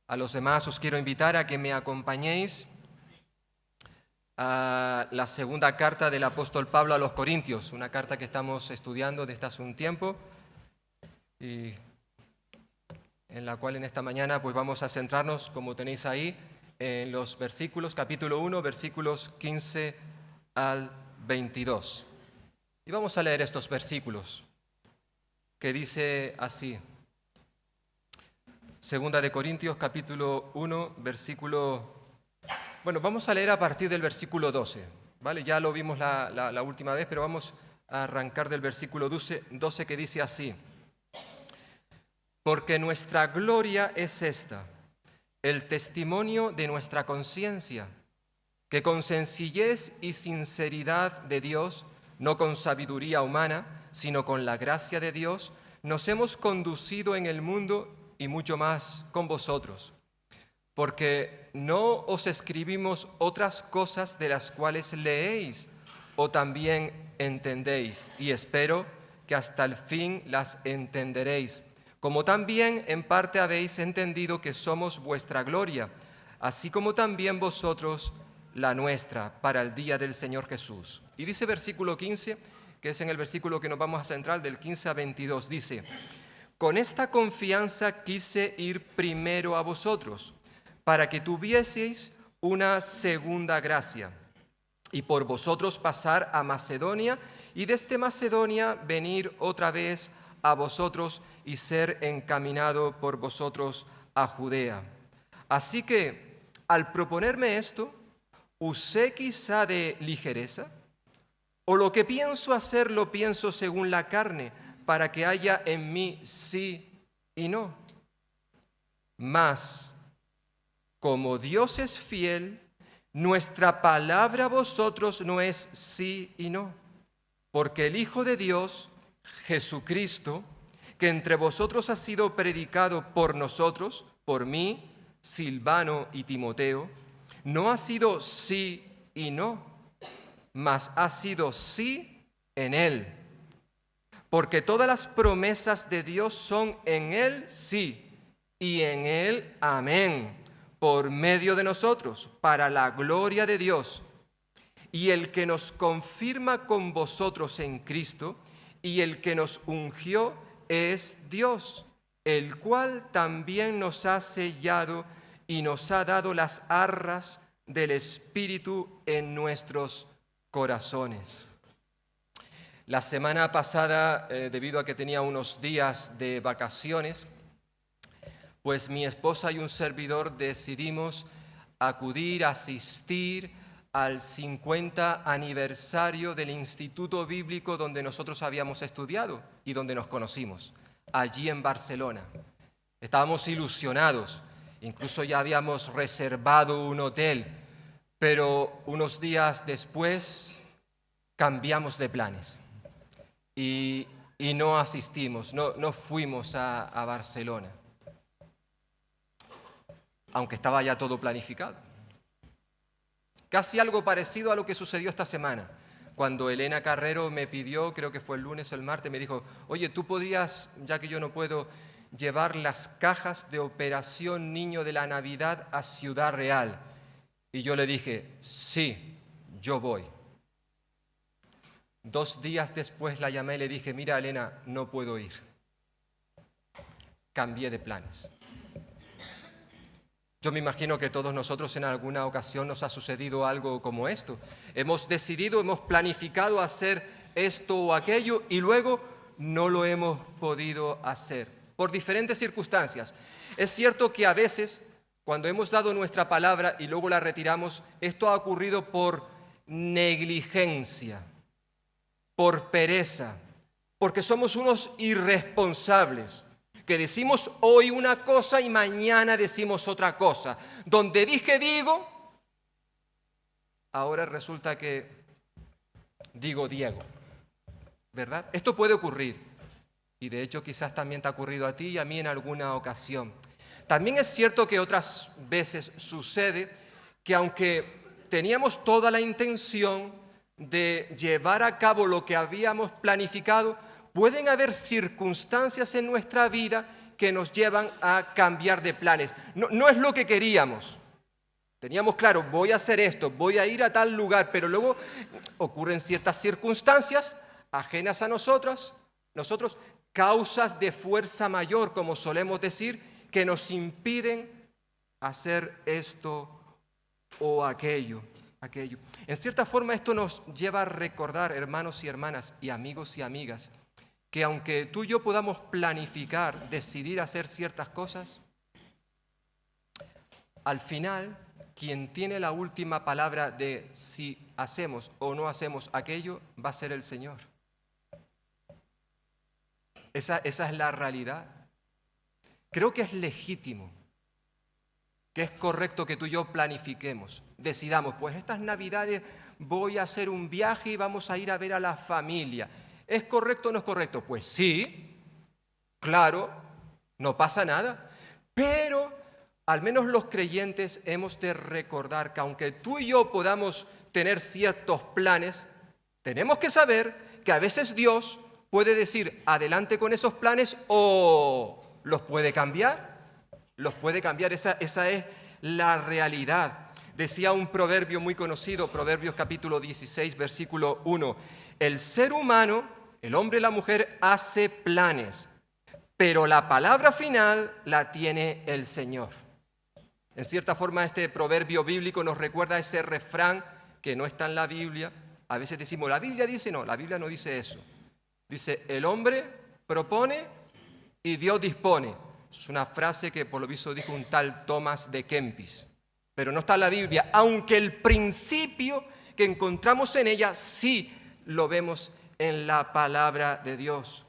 A los demás os quiero invitar a que me acompañéis a la segunda carta del apóstol Pablo a los Corintios, una carta que estamos estudiando desde hace un tiempo y en la cual en esta mañana pues vamos a centrarnos, como tenéis ahí, en los versículos, capítulo 1, versículos 15 al 22. Y vamos a leer estos versículos, que dice así. Segunda de Corintios, capítulo 1, versículo... Bueno, vamos a leer a partir del versículo 12, ¿vale? Ya lo vimos la última vez, pero vamos a arrancar del versículo 12 que dice así. Porque nuestra gloria es esta, el testimonio de nuestra conciencia, que con sencillez y sinceridad de Dios, no con sabiduría humana, sino con la gracia de Dios, nos hemos conducido en el mundo y mucho más con vosotros. Porque no os escribimos otras cosas de las cuales leéis o también entendéis, y espero que hasta el fin las entenderéis, como también en parte habéis entendido que somos vuestra gloria, así como también vosotros la nuestra, para el día del Señor Jesús. Y dice versículo 15, que es en el versículo que nos vamos a centrar, del 15 a 22, dice: con esta confianza quise ir primero a vosotros, para que tuvieseis una segunda gracia, y por vosotros pasar a Macedonia, y desde Macedonia venir otra vez a vosotros y ser encaminado por vosotros a Judea. Así que, al proponerme esto, ¿usé quizá de ligereza? ¿O lo que pienso hacer lo pienso según la carne, para que haya en mí sí y no? Mas, como Dios es fiel, nuestra palabra a vosotros no es sí y no, porque el Hijo de Dios, Jesucristo, que entre vosotros ha sido predicado por nosotros, por mí, Silvano y Timoteo, no ha sido sí y no, mas ha sido sí en Él, porque todas las promesas de Dios son en Él sí y en Él amén, por medio de nosotros, para la gloria de Dios. Y el que nos confirma con vosotros en Cristo y el que nos ungió es Dios, el cual también nos ha sellado y nos ha dado las arras del Espíritu en nuestros corazones. La semana pasada, debido a que tenía unos días de vacaciones, pues mi esposa y un servidor decidimos asistir al 50 aniversario del Instituto Bíblico donde nosotros habíamos estudiado y donde nos conocimos, allí en Barcelona. Estábamos ilusionados, incluso ya habíamos reservado un hotel, pero unos días después cambiamos de planes y no asistimos, no fuimos a Barcelona, aunque estaba ya todo planificado. Casi algo parecido a lo que sucedió esta semana, cuando Elena Carrero me pidió, creo que fue el lunes o el martes, me dijo: oye, ¿tú podrías, ya que yo no puedo, llevar las cajas de Operación Niño de la Navidad a Ciudad Real? Y yo le dije: sí, yo voy. 2 días después la llamé y le dije: mira, Elena, no puedo ir. Cambié de planes. Yo me imagino que todos nosotros en alguna ocasión nos ha sucedido algo como esto. Hemos decidido, hemos planificado hacer esto o aquello y luego no lo hemos podido hacer por diferentes circunstancias. Es cierto que a veces, cuando hemos dado nuestra palabra y luego la retiramos, esto ha ocurrido por negligencia, por pereza, porque somos unos irresponsables, que decimos hoy una cosa y mañana decimos otra cosa. Donde dije digo, ahora resulta que digo Diego, ¿verdad? Esto puede ocurrir, y de hecho quizás también te ha ocurrido a ti y a mí en alguna ocasión. También es cierto que otras veces sucede que aunque teníamos toda la intención de llevar a cabo lo que habíamos planificado, pueden haber circunstancias en nuestra vida que nos llevan a cambiar de planes. No es lo que queríamos. Teníamos claro, voy a hacer esto, voy a ir a tal lugar, pero luego ocurren ciertas circunstancias ajenas a nosotros, causas de fuerza mayor, como solemos decir, que nos impiden hacer esto o aquello. En cierta forma esto nos lleva a recordar, hermanos y hermanas, y amigos y amigas, que aunque tú y yo podamos planificar, decidir hacer ciertas cosas, al final, quien tiene la última palabra de si hacemos o no hacemos aquello, va a ser el Señor. Esa es la realidad. Creo que es legítimo, que es correcto que tú y yo planifiquemos, decidamos, pues estas Navidades voy a hacer un viaje y vamos a ir a ver a la familia. ¿Es correcto o no es correcto? Pues sí, claro, no pasa nada, pero al menos los creyentes hemos de recordar que aunque tú y yo podamos tener ciertos planes, tenemos que saber que a veces Dios puede decir adelante con esos planes o los puede cambiar. Esa es la realidad. Decía un proverbio muy conocido, Proverbios capítulo 16, versículo 1, el ser humano, el hombre y la mujer, hace planes, pero la palabra final la tiene el Señor. En cierta forma, este proverbio bíblico nos recuerda ese refrán que no está en la Biblia. A veces decimos, la Biblia dice, no, la Biblia no dice eso. Dice, el hombre propone y Dios dispone. Es una frase que por lo visto dijo un tal Thomas de Kempis. Pero no está en la Biblia, aunque el principio que encontramos en ella sí lo vemos en la palabra de Dios.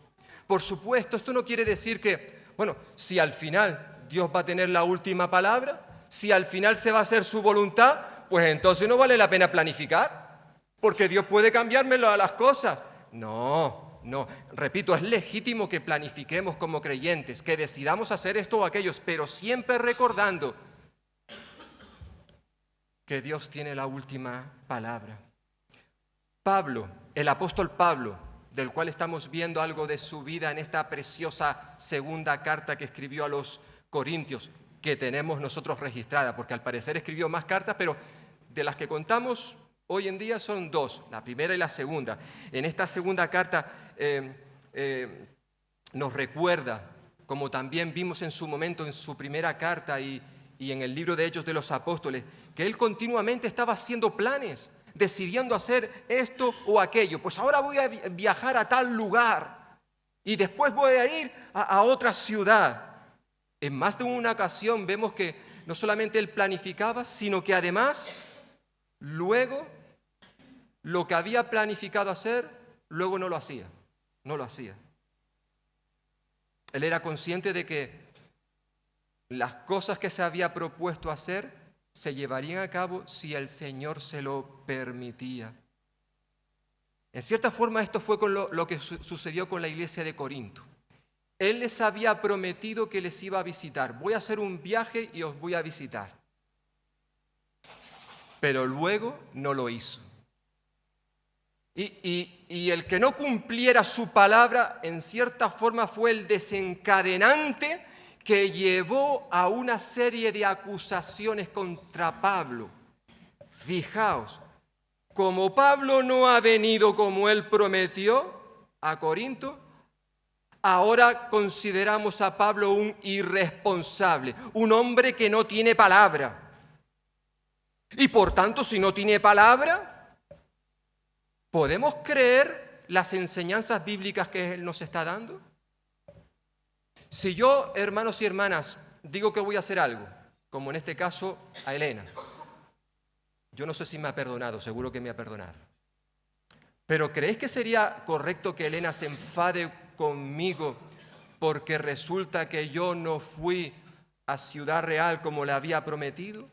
Por supuesto, esto no quiere decir que, bueno, si al final Dios va a tener la última palabra, si al final se va a hacer su voluntad, pues entonces no vale la pena planificar, porque Dios puede cambiármelo a las cosas. No, repito, es legítimo que planifiquemos como creyentes, que decidamos hacer esto o aquello, pero siempre recordando que Dios tiene la última palabra. Pablo, el apóstol Pablo, del cual estamos viendo algo de su vida en esta preciosa segunda carta que escribió a los Corintios, que tenemos nosotros registrada, porque al parecer escribió más cartas, pero de las que contamos hoy en día son dos, la primera y la segunda. En esta segunda carta nos recuerda, como también vimos en su momento en su primera carta y en el libro de Hechos de los Apóstoles, que él continuamente estaba haciendo planes, decidiendo hacer esto o aquello. Pues ahora voy a viajar a tal lugar y después voy a ir a otra ciudad. En más de una ocasión vemos que no solamente él planificaba, sino que además luego lo que había planificado hacer, luego no lo hacía. Él era consciente de que las cosas que se había propuesto hacer se llevarían a cabo si el Señor se lo permitía. En cierta forma esto fue con lo que sucedió con la iglesia de Corinto. Él les había prometido que les iba a visitar. Voy a hacer un viaje y os voy a visitar. Pero luego no lo hizo. Y el que no cumpliera su palabra, en cierta forma, fue el desencadenante que llevó a una serie de acusaciones contra Pablo. Fijaos, como Pablo no ha venido como él prometió a Corinto, ahora consideramos a Pablo un irresponsable, un hombre que no tiene palabra. Y por tanto, si no tiene palabra, ¿podemos creer las enseñanzas bíblicas que él nos está dando? Si yo, hermanos y hermanas, digo que voy a hacer algo, como en este caso a Elena, yo no sé si me ha perdonado, seguro que me ha perdonado. Pero ¿creéis que sería correcto que Elena se enfade conmigo porque resulta que yo no fui a Ciudad Real como le había prometido?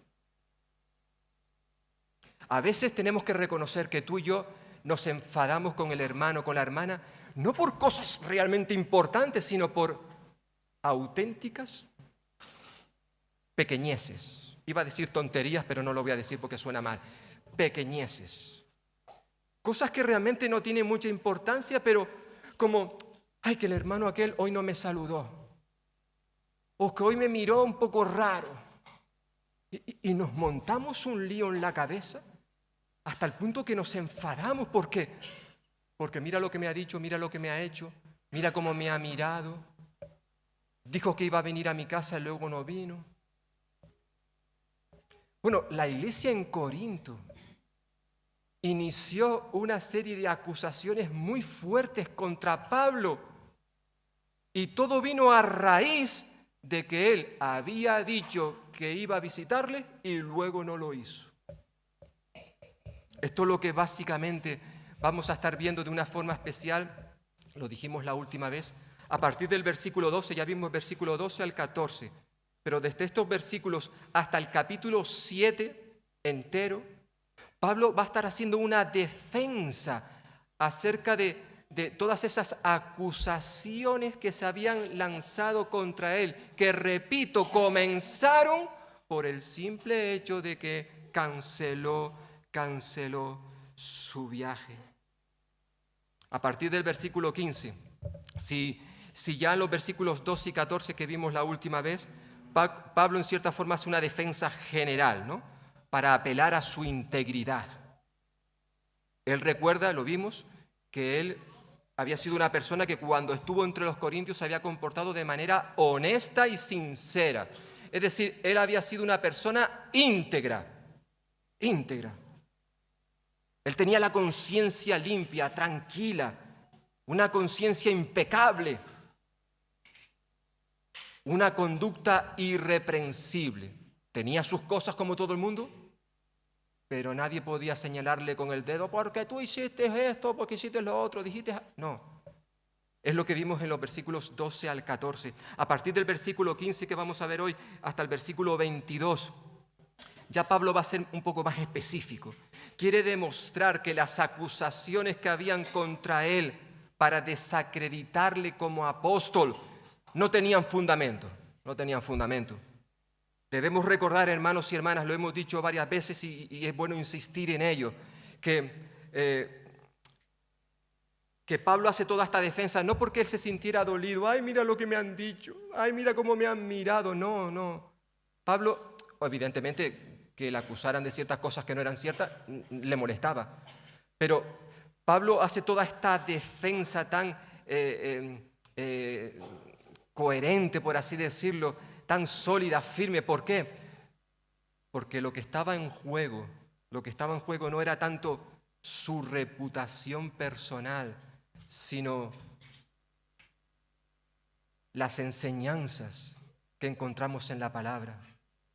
A veces tenemos que reconocer que tú y yo nos enfadamos con el hermano, con la hermana, no por cosas realmente importantes, sino por auténticas pequeñeces. Iba a decir tonterías, pero no lo voy a decir porque suena mal. Pequeñeces. Cosas que realmente no tienen mucha importancia, pero como, ay, que el hermano aquel hoy no me saludó. o que hoy me miró un poco raro. Y nos montamos un lío en la cabeza hasta el punto que nos enfadamos porque mira lo que me ha dicho, mira lo que me ha hecho, mira cómo me ha mirado. Dijo que iba a venir a mi casa y luego no vino. Bueno, la iglesia en Corinto inició una serie de acusaciones muy fuertes contra Pablo. Y todo vino a raíz de que él había dicho que iba a visitarle y luego no lo hizo. Esto es lo que básicamente vamos a estar viendo de una forma especial, lo dijimos la última vez, a partir del versículo 12, ya vimos versículo 12 al 14, pero desde estos versículos hasta el capítulo 7 entero, Pablo va a estar haciendo una defensa acerca de todas esas acusaciones que se habían lanzado contra él, que repito, comenzaron por el simple hecho de que canceló su viaje. A partir del versículo 15, si ya en los versículos 12 y 14 que vimos la última vez, Pablo en cierta forma hace una defensa general, ¿no?, para apelar a su integridad. Él recuerda, lo vimos, que él había sido una persona que cuando estuvo entre los corintios se había comportado de manera honesta y sincera. Es decir, él había sido una persona íntegra. Él tenía la conciencia limpia, tranquila, una conciencia impecable, una conducta irreprensible. Tenía sus cosas como todo el mundo, pero nadie podía señalarle con el dedo, porque tú hiciste esto, porque hiciste lo otro, dijiste... No, es lo que vimos en los versículos 12 al 14. A partir del versículo 15 que vamos a ver hoy, hasta el versículo 22, ya Pablo va a ser un poco más específico. Quiere demostrar que las acusaciones que habían contra él para desacreditarle como apóstol no tenían fundamento. Debemos recordar, hermanos y hermanas, lo hemos dicho varias veces y es bueno insistir en ello, que Pablo hace toda esta defensa no porque él se sintiera dolido, ay, mira lo que me han dicho, ay, mira cómo me han mirado, no. Pablo, evidentemente, que le acusaran de ciertas cosas que no eran ciertas, le molestaba. Pero Pablo hace toda esta defensa tan coherente, por así decirlo, tan sólida, firme. ¿Por qué? Porque lo que estaba en juego no era tanto su reputación personal, sino las enseñanzas que encontramos en la palabra.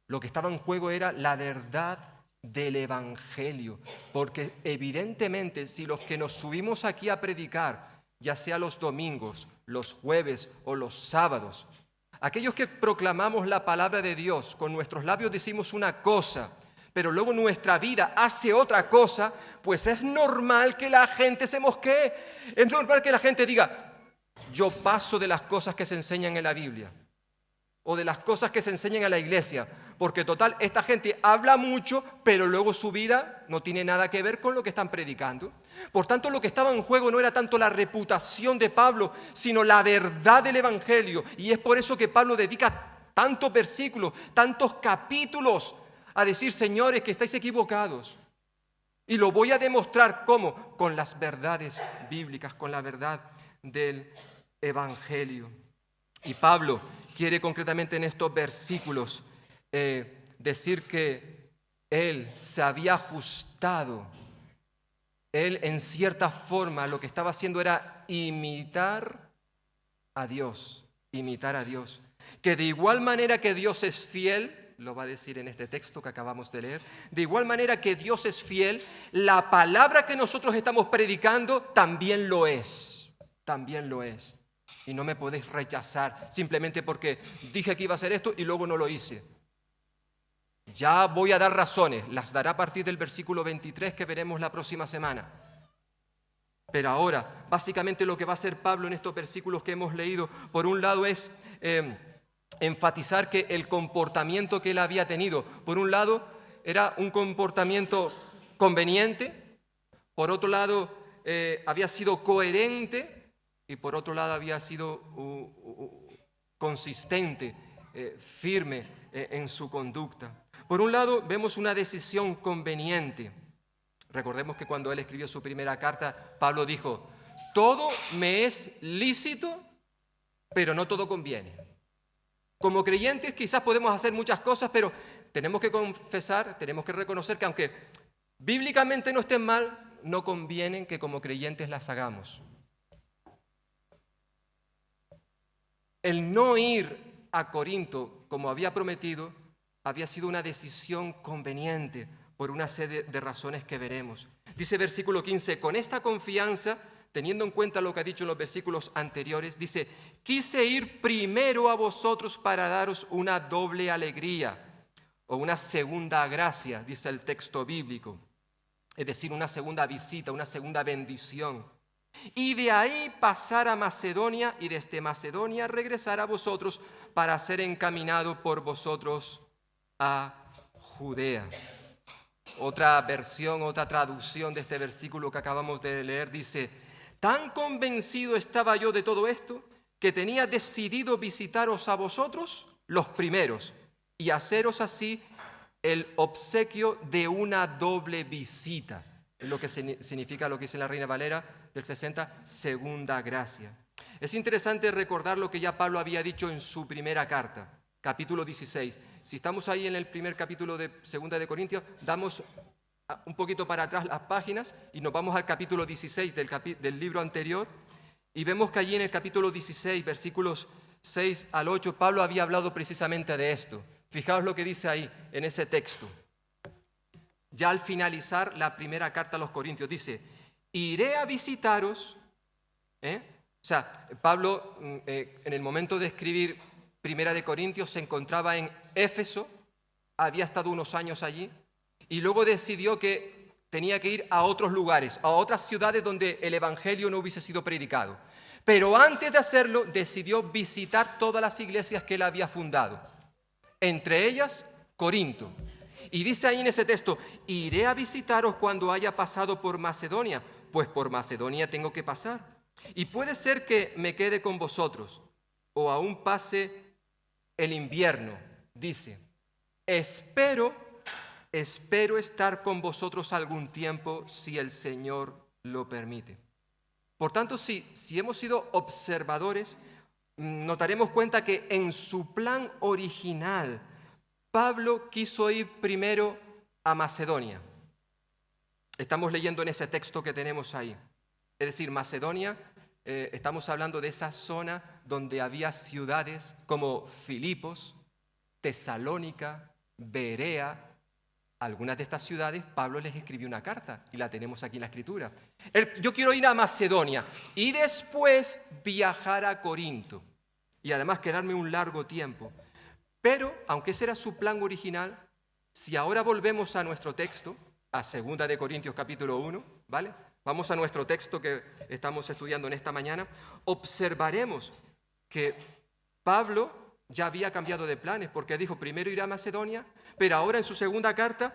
Lo que estaba en juego era la verdad del Evangelio, porque evidentemente si los que nos subimos aquí a predicar, ya sea los domingos, los jueves o los sábados, aquellos que proclamamos la palabra de Dios, con nuestros labios decimos una cosa, pero luego nuestra vida hace otra cosa, pues es normal que la gente se mosquee, es normal que la gente diga, yo paso de las cosas que se enseñan en la Biblia, o de las cosas que se enseñan en la iglesia, porque total, esta gente habla mucho, pero luego su vida no tiene nada que ver con lo que están predicando. Por tanto, lo que estaba en juego no era tanto la reputación de Pablo, sino la verdad del Evangelio. Y es por eso que Pablo dedica tantos versículos, tantos capítulos a decir, señores, que estáis equivocados. Y lo voy a demostrar, ¿cómo? Con las verdades bíblicas, con la verdad del Evangelio. Y Pablo quiere concretamente en estos versículos decir que él se había ajustado. Él en cierta forma lo que estaba haciendo era imitar a Dios. Que de igual manera que Dios es fiel, lo va a decir en este texto que acabamos de leer, de igual manera que Dios es fiel, la palabra que nosotros estamos predicando también lo es. Y no me podéis rechazar simplemente porque dije que iba a hacer esto y luego no lo hice. Ya voy a dar razones, las dará a partir del versículo 23 que veremos la próxima semana. Pero ahora, básicamente lo que va a hacer Pablo en estos versículos que hemos leído, por un lado es enfatizar que el comportamiento que él había tenido, por un lado era un comportamiento conveniente, por otro lado había sido coherente y por otro lado había sido consistente firme en su conducta. Por un lado, vemos una decisión conveniente. Recordemos que cuando él escribió su primera carta, Pablo dijo: todo me es lícito, pero no todo conviene. Como creyentes quizás podemos hacer muchas cosas, pero tenemos que confesar, tenemos que reconocer que aunque bíblicamente no estén mal, no convienen que como creyentes las hagamos. El no ir a Corinto como había prometido había sido una decisión conveniente por una serie de razones que veremos. Dice versículo 15, con esta confianza, teniendo en cuenta lo que ha dicho en los versículos anteriores, dice: quise ir primero a vosotros para daros una doble alegría o una segunda gracia, dice el texto bíblico, es decir, una segunda visita, una segunda bendición. Y de ahí pasar a Macedonia y desde Macedonia regresar a vosotros para ser encaminado por vosotros a Judea. Otra versión, otra traducción de este versículo que acabamos de leer dice: tan convencido estaba yo de todo esto que tenía decidido visitaros a vosotros los primeros y haceros así el obsequio de una doble visita. Es lo que significa lo que dice la Reina Valera del 60, segunda gracia. Es interesante recordar lo que ya Pablo había dicho en su primera carta, capítulo 16. Si estamos ahí en el primer capítulo de Segunda de Corintios, damos un poquito para atrás las páginas y nos vamos al capítulo 16 del libro anterior y vemos que allí en el capítulo 16, versículos 6 al 8, Pablo había hablado precisamente de esto. Fijaos lo que dice ahí en ese texto. Ya al finalizar la primera carta a los Corintios dice: iré a visitaros. O sea, Pablo en el momento de escribir Primera de Corintios se encontraba en Éfeso, había estado unos años allí y luego decidió que tenía que ir a otros lugares, a otras ciudades donde el evangelio no hubiese sido predicado. Pero antes de hacerlo decidió visitar todas las iglesias que él había fundado, entre ellas Corinto. Y dice ahí en ese texto: iré a visitaros cuando haya pasado por Macedonia, pues por Macedonia tengo que pasar. Y puede ser que me quede con vosotros, o aún pase el invierno, dice. Espero estar con vosotros algún tiempo, si el Señor lo permite. Por tanto, si hemos sido observadores, nos daremos cuenta que en su plan original, Pablo quiso ir primero a Macedonia. Estamos leyendo en ese texto que tenemos ahí. Es decir, Macedonia, estamos hablando de esa zona donde había ciudades como Filipos, Tesalónica, Berea. Algunas de estas ciudades Pablo les escribió una carta y la tenemos aquí en la Escritura. Yo quiero ir a Macedonia y después viajar a Corinto y además quedarme un largo tiempo. Pero, aunque ese era su plan original, si ahora volvemos a nuestro texto, a 2 de Corintios capítulo 1, ¿vale? Vamos a nuestro texto que estamos estudiando en esta mañana, observaremos que Pablo ya había cambiado de planes, porque dijo primero ir a Macedonia, pero ahora en su segunda carta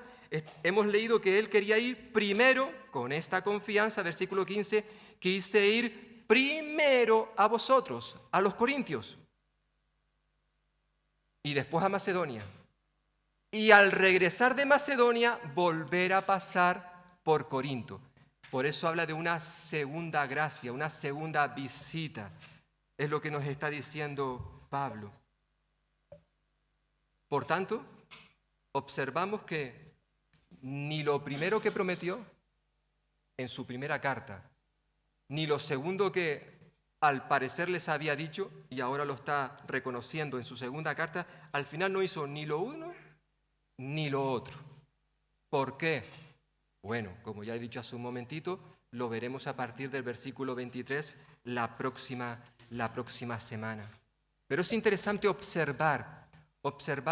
hemos leído que él quería ir primero, con esta confianza, versículo 15, quise ir primero a vosotros, a los corintios, y después a Macedonia. Y al regresar de Macedonia, volver a pasar por Corinto. Por eso habla de una segunda gracia, una segunda visita. Es lo que nos está diciendo Pablo. Por tanto, observamos que ni lo primero que prometió en su primera carta, ni lo segundo que al parecer les había dicho, y ahora lo está reconociendo en su segunda carta, al final no hizo ni lo uno ni lo otro. ¿Por qué? Bueno, como ya he dicho hace un momentito, lo veremos a partir del versículo 23 la próxima semana. Pero es interesante observar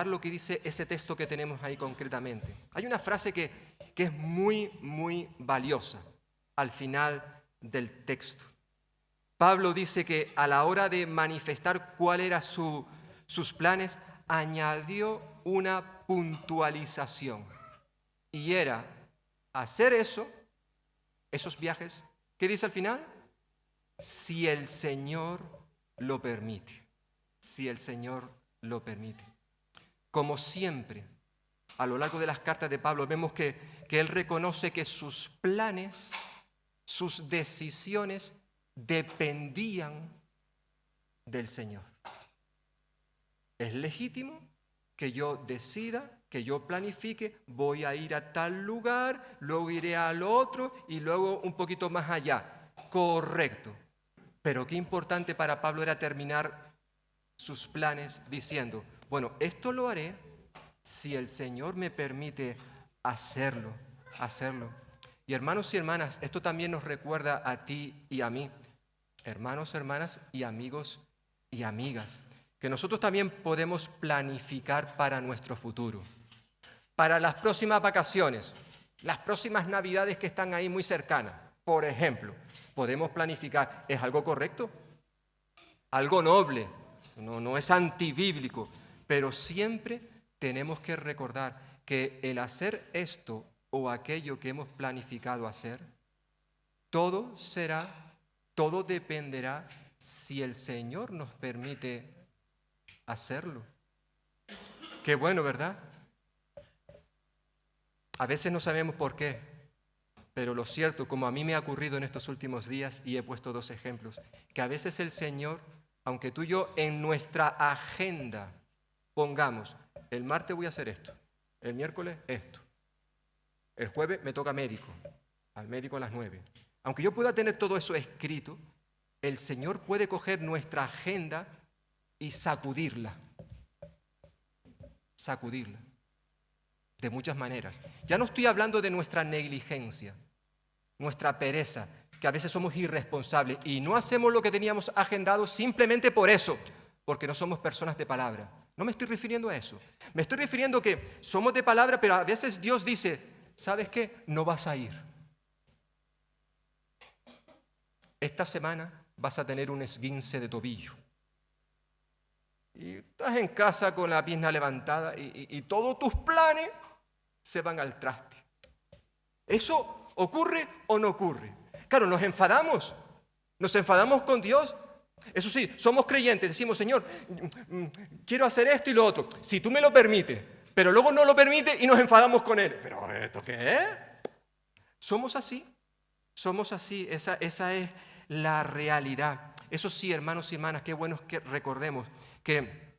lo que dice ese texto que tenemos ahí concretamente. Hay una frase que es muy, muy valiosa al final del texto. Pablo dice que a la hora de manifestar cuál eran sus planes, añadió una puntualización. Y era hacer esos viajes, ¿qué dice al final? Si el Señor lo permite. Si el Señor lo permite. Como siempre, a lo largo de las cartas de Pablo vemos que él reconoce que sus planes, sus decisiones dependían del Señor. Es legítimo que yo decida, que yo planifique, voy a ir a tal lugar, luego iré al otro y luego un poquito más allá. Correcto. Pero qué importante para Pablo era terminar sus planes diciendo, bueno, esto lo haré si el Señor me permite hacerlo. Y hermanos y hermanas, esto también nos recuerda a ti y a mí, hermanos, hermanas y amigos y amigas, que nosotros también podemos planificar para nuestro futuro, para las próximas vacaciones, las próximas Navidades que están ahí muy cercanas. Por ejemplo, podemos planificar. ¿Es algo correcto? Algo noble, no es antibíblico, pero siempre tenemos que recordar que el hacer esto o aquello que hemos planificado hacer, todo dependerá si el Señor nos permite hacerlo. Qué bueno, ¿verdad? A veces no sabemos por qué, pero lo cierto, como a mí me ha ocurrido en estos últimos días, y he puesto 2 ejemplos, que a veces el Señor, aunque tú y yo en nuestra agenda pongamos, el martes voy a hacer esto, el miércoles esto, el jueves me toca médico, al médico a las 9. Aunque yo pueda tener todo eso escrito, el Señor puede coger nuestra agenda y sacudirla de muchas maneras. Ya no estoy hablando de nuestra negligencia, nuestra pereza, que a veces somos irresponsables y no hacemos lo que teníamos agendado simplemente por eso, porque no somos personas de palabra. No me estoy refiriendo a eso. Me estoy refiriendo a que somos de palabra, pero a veces Dios dice, ¿sabes qué? No vas a ir. Esta semana vas a tener un esguince de tobillo. Y estás en casa con la pierna levantada y todos tus planes se van al traste. ¿Eso ocurre o no ocurre? Claro, nos enfadamos con Dios. Eso sí, somos creyentes, decimos, Señor, quiero hacer esto y lo otro, si tú me lo permites, pero luego no lo permites y nos enfadamos con Él. ¿Pero esto qué es? Somos así, esa es la realidad. Eso sí, hermanos y hermanas, qué bueno es que recordemos que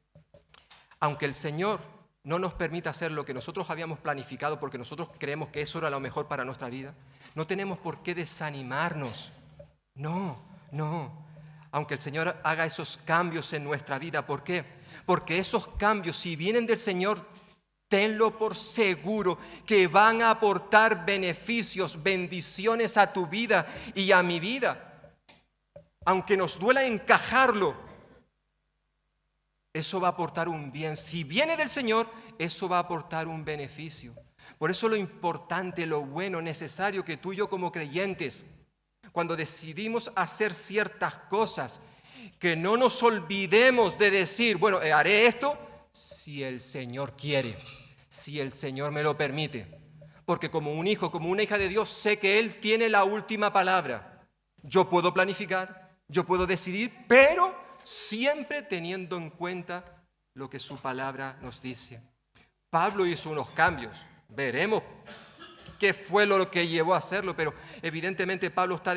aunque el Señor no nos permita hacer lo que nosotros habíamos planificado porque nosotros creemos que eso era lo mejor para nuestra vida, no tenemos por qué desanimarnos. No. Aunque el Señor haga esos cambios en nuestra vida. ¿Por qué? Porque esos cambios, si vienen del Señor, tenlo por seguro que van a aportar beneficios, bendiciones a tu vida y a mi vida. Aunque nos duela encajarlo, eso va a aportar un bien. Si viene del Señor, eso va a aportar un beneficio. Por eso lo importante, lo bueno, necesario que tú y yo como creyentes, cuando decidimos hacer ciertas cosas, que no nos olvidemos de decir, bueno, haré esto si el Señor quiere, si el Señor me lo permite. Porque como un hijo, como una hija de Dios, sé que Él tiene la última palabra. Yo puedo planificar, yo puedo decidir, pero siempre teniendo en cuenta lo que su palabra nos dice. Pablo hizo unos cambios, veremos qué fue lo que llevó a hacerlo, pero evidentemente Pablo está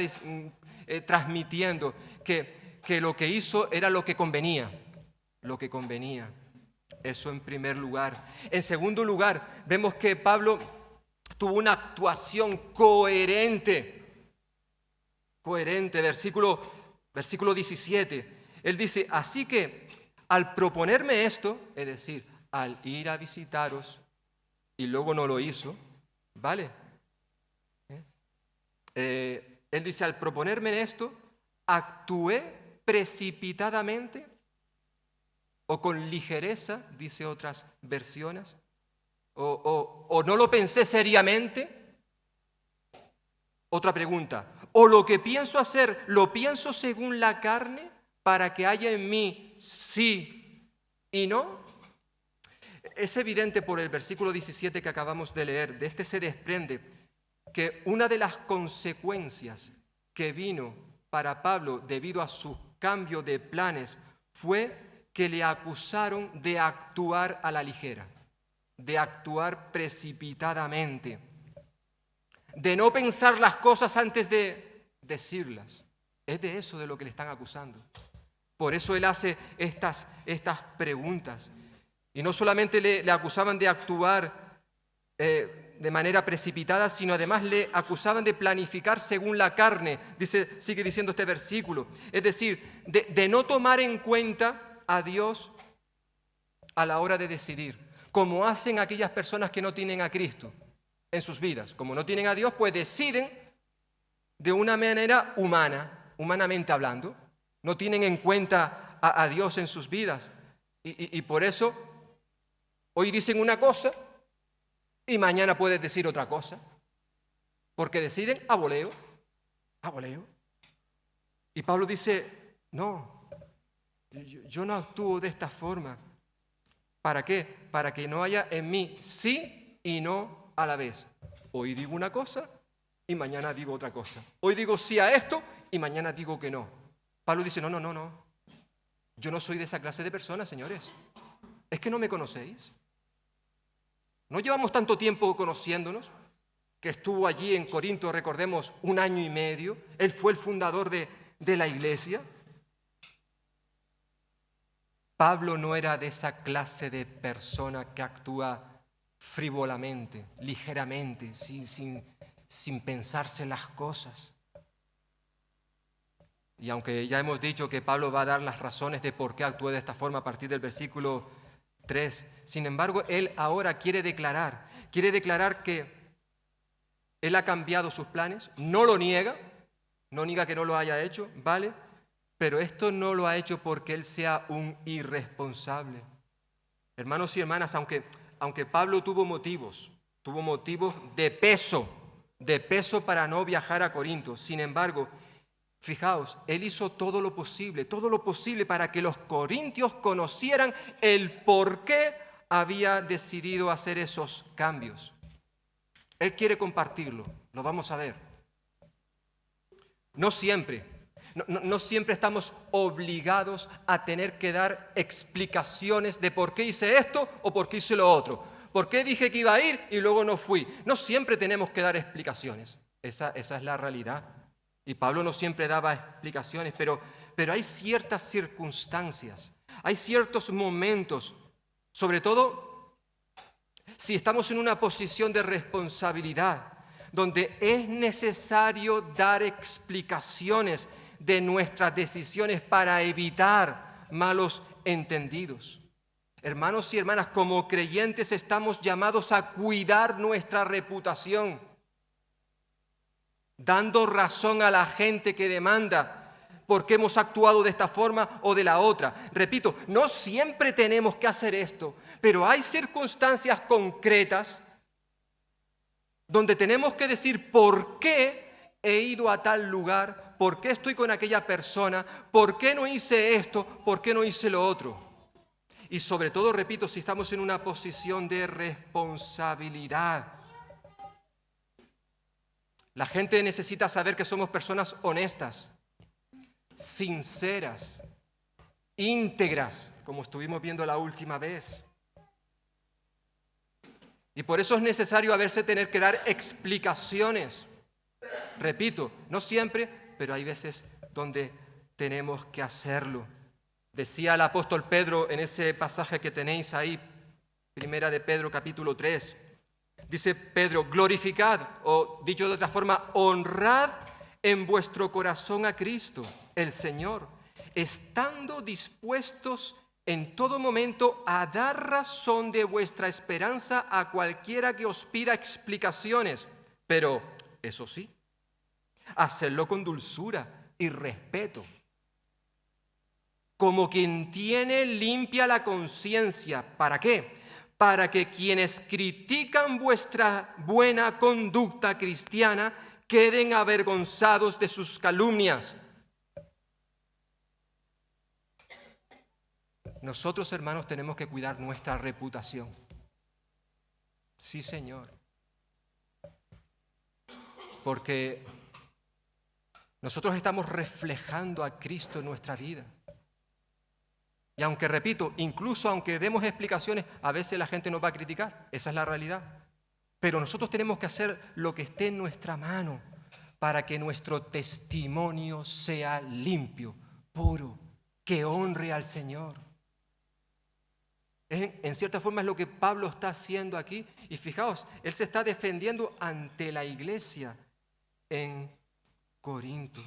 transmitiendo que lo que hizo era lo que convenía. Eso en primer lugar. En segundo lugar, vemos que Pablo tuvo una actuación coherente, versículo 17. Él dice, así que al proponerme esto, es decir, al ir a visitaros, y luego no lo hizo, ¿vale? Él dice, al proponerme esto, actué precipitadamente o con ligereza, dice otras versiones, o no lo pensé seriamente. Otra pregunta, o lo que pienso hacer, lo pienso según la carne para que haya en mí sí y no. Es evidente por el versículo 17 que acabamos de leer, de este se desprende que una de las consecuencias que vino para Pablo debido a su cambio de planes fue que le acusaron de actuar a la ligera, de actuar precipitadamente, de no pensar las cosas antes de decirlas. Es de eso de lo que le están acusando. Por eso él hace estas preguntas. Y no solamente le acusaban de actuar de manera precipitada, sino además le acusaban de planificar según la carne, sigue diciendo este versículo. Es decir, de no tomar en cuenta a Dios a la hora de decidir, como hacen aquellas personas que no tienen a Cristo en sus vidas. Como no tienen a Dios, pues deciden de una manera humanamente hablando. No tienen en cuenta a Dios en sus vidas. Y por eso hoy dicen una cosa y mañana puedes decir otra cosa. Porque deciden a voleo. Y Pablo dice, no, yo no actúo de esta forma. ¿Para qué? Para que no haya en mí sí y no a la vez. Hoy digo una cosa y mañana digo otra cosa. Hoy digo sí a esto y mañana digo que no. Pablo dice, no. Yo no soy de esa clase de personas, señores. ¿Es que no me conocéis? ¿No llevamos tanto tiempo conociéndonos? Que estuvo allí en Corinto, recordemos, 1 año y medio. Él fue el fundador de la iglesia. Pablo no era de esa clase de persona que actúa frívolamente, ligeramente, sin pensarse las cosas. Y aunque ya hemos dicho que Pablo va a dar las razones de por qué actúa de esta forma a partir del versículo 3, sin embargo, él ahora quiere declarar que él ha cambiado sus planes, no lo niega, no niega que no lo haya hecho, ¿vale? Pero esto no lo ha hecho porque él sea un irresponsable. Hermanos y hermanas, aunque Pablo tuvo motivos de peso para no viajar a Corinto, sin embargo, fijaos, él hizo todo lo posible para que los corintios conocieran el por qué había decidido hacer esos cambios. Él quiere compartirlo, lo vamos a ver. No siempre estamos obligados a tener que dar explicaciones de por qué hice esto o por qué hice lo otro. ¿Por qué dije que iba a ir y luego no fui? No siempre tenemos que dar explicaciones. Esa es la realidad. Y Pablo no siempre daba explicaciones, pero hay ciertas circunstancias, hay ciertos momentos, sobre todo si estamos en una posición de responsabilidad, donde es necesario dar explicaciones de nuestras decisiones para evitar malos entendidos. Hermanos y hermanas, como creyentes estamos llamados a cuidar nuestra reputación, dando razón a la gente que demanda por qué hemos actuado de esta forma o de la otra. Repito, no siempre tenemos que hacer esto, pero hay circunstancias concretas donde tenemos que decir por qué he ido a tal lugar, por qué estoy con aquella persona, por qué no hice esto, por qué no hice lo otro. Y sobre todo, repito, si estamos en una posición de responsabilidad. La gente necesita saber que somos personas honestas, sinceras, íntegras, como estuvimos viendo la última vez. Y por eso es necesario a veces tener que dar explicaciones. Repito, no siempre, pero hay veces donde tenemos que hacerlo. Decía el apóstol Pedro en ese pasaje que tenéis ahí, Primera de Pedro capítulo 3. Dice Pedro, glorificad, o dicho de otra forma, honrad en vuestro corazón a Cristo, el Señor, estando dispuestos en todo momento a dar razón de vuestra esperanza a cualquiera que os pida explicaciones. Pero, eso sí, hacedlo con dulzura y respeto, como quien tiene limpia la conciencia. ¿Para qué? Para que quienes critican vuestra buena conducta cristiana queden avergonzados de sus calumnias. Nosotros, hermanos, tenemos que cuidar nuestra reputación. Sí, Señor. Porque nosotros estamos reflejando a Cristo en nuestra vida. Y aunque, repito, incluso aunque demos explicaciones, a veces la gente nos va a criticar. Esa es la realidad. Pero nosotros tenemos que hacer lo que esté en nuestra mano para que nuestro testimonio sea limpio, puro, que honre al Señor. En cierta forma es lo que Pablo está haciendo aquí. Y fijaos, él se está defendiendo ante la iglesia en Corinto.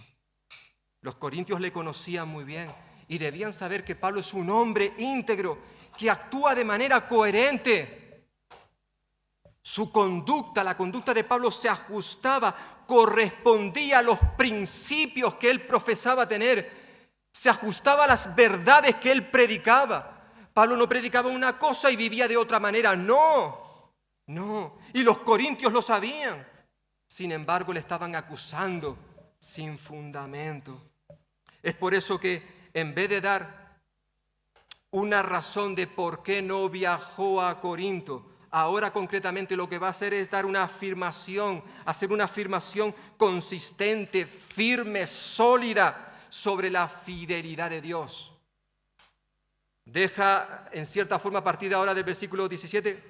Los corintios le conocían muy bien y debían saber que Pablo es un hombre íntegro que actúa de manera coherente. Su conducta, la conducta de Pablo se ajustaba, correspondía a los principios que él profesaba tener, se ajustaba a las verdades que él predicaba. Pablo no predicaba una cosa y vivía de otra manera, no. Y los corintios lo sabían. Sin embargo, le estaban acusando sin fundamento. Es por eso que en vez de dar una razón de por qué no viajó a Corinto, ahora concretamente lo que va a hacer es dar una afirmación, hacer una afirmación consistente, firme, sólida sobre la fidelidad de Dios. Deja en cierta forma a partir de ahora del versículo 17,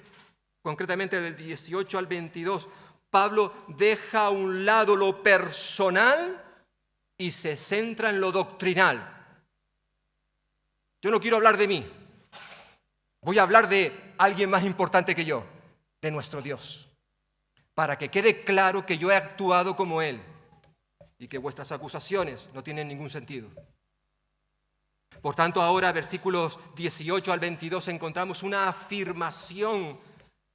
concretamente del 18 al 22, Pablo deja a un lado lo personal y se centra en lo doctrinal. Yo no quiero hablar de mí, voy a hablar de alguien más importante que yo, de nuestro Dios, para que quede claro que yo he actuado como Él y que vuestras acusaciones no tienen ningún sentido. Por tanto, ahora, versículos 18 al 22, encontramos una afirmación,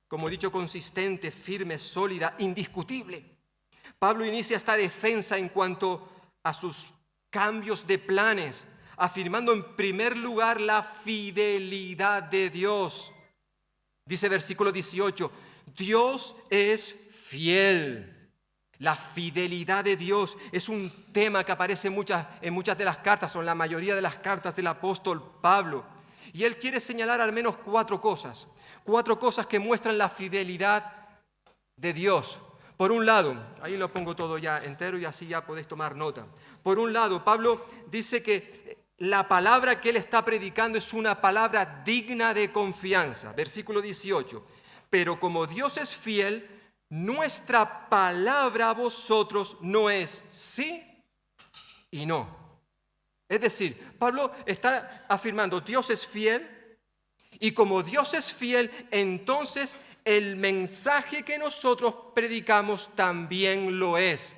como he dicho, consistente, firme, sólida, indiscutible. Pablo inicia esta defensa en cuanto a sus cambios de planes, afirmando en primer lugar la fidelidad de Dios. Dice versículo 18, Dios es fiel. La fidelidad de Dios es un tema que aparece en muchas de las cartas, o en la mayoría de las cartas del apóstol Pablo. Y él quiere señalar al menos cuatro cosas que muestran la fidelidad de Dios. Por un lado, ahí lo pongo todo ya entero y así ya podéis tomar nota. Por un lado, Pablo dice que la palabra que él está predicando es una palabra digna de confianza. Versículo 18, pero como Dios es fiel, nuestra palabra a vosotros no es sí y no. Es decir, Pablo está afirmando, Dios es fiel, y como Dios es fiel, entonces el mensaje que nosotros predicamos también lo es.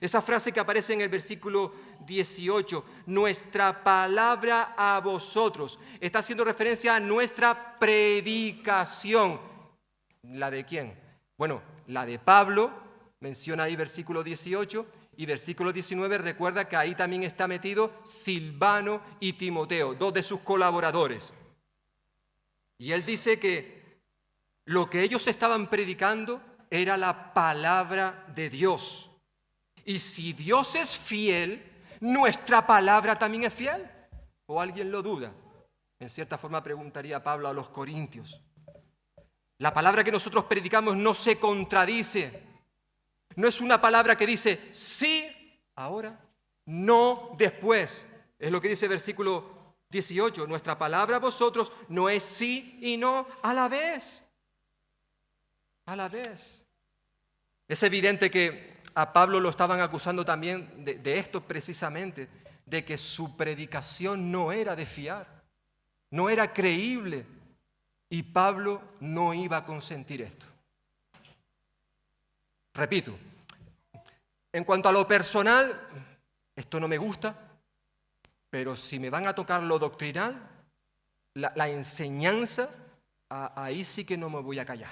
Esa frase que aparece en el versículo 18, nuestra palabra a vosotros, está haciendo referencia a nuestra predicación. ¿La de quién? Bueno, la de Pablo, menciona ahí versículo 18, y versículo 19 recuerda que ahí también está metido Silvano y Timoteo, dos de sus colaboradores. Y él dice que lo que ellos estaban predicando era la palabra de Dios. Y si Dios es fiel, ¿nuestra palabra también es fiel? ¿O alguien lo duda? En cierta forma preguntaría Pablo a los corintios. La palabra que nosotros predicamos no se contradice. No es una palabra que dice sí ahora, no después. Es lo que dice el versículo 18. Nuestra palabra a vosotros no es sí y no a la vez. A la vez. Es evidente que a Pablo lo estaban acusando también de esto precisamente, de que su predicación no era de fiar, no era creíble. Y Pablo no iba a consentir esto. Repito, en cuanto a lo personal, esto no me gusta, pero si me van a tocar lo doctrinal, la enseñanza, ahí sí que no me voy a callar.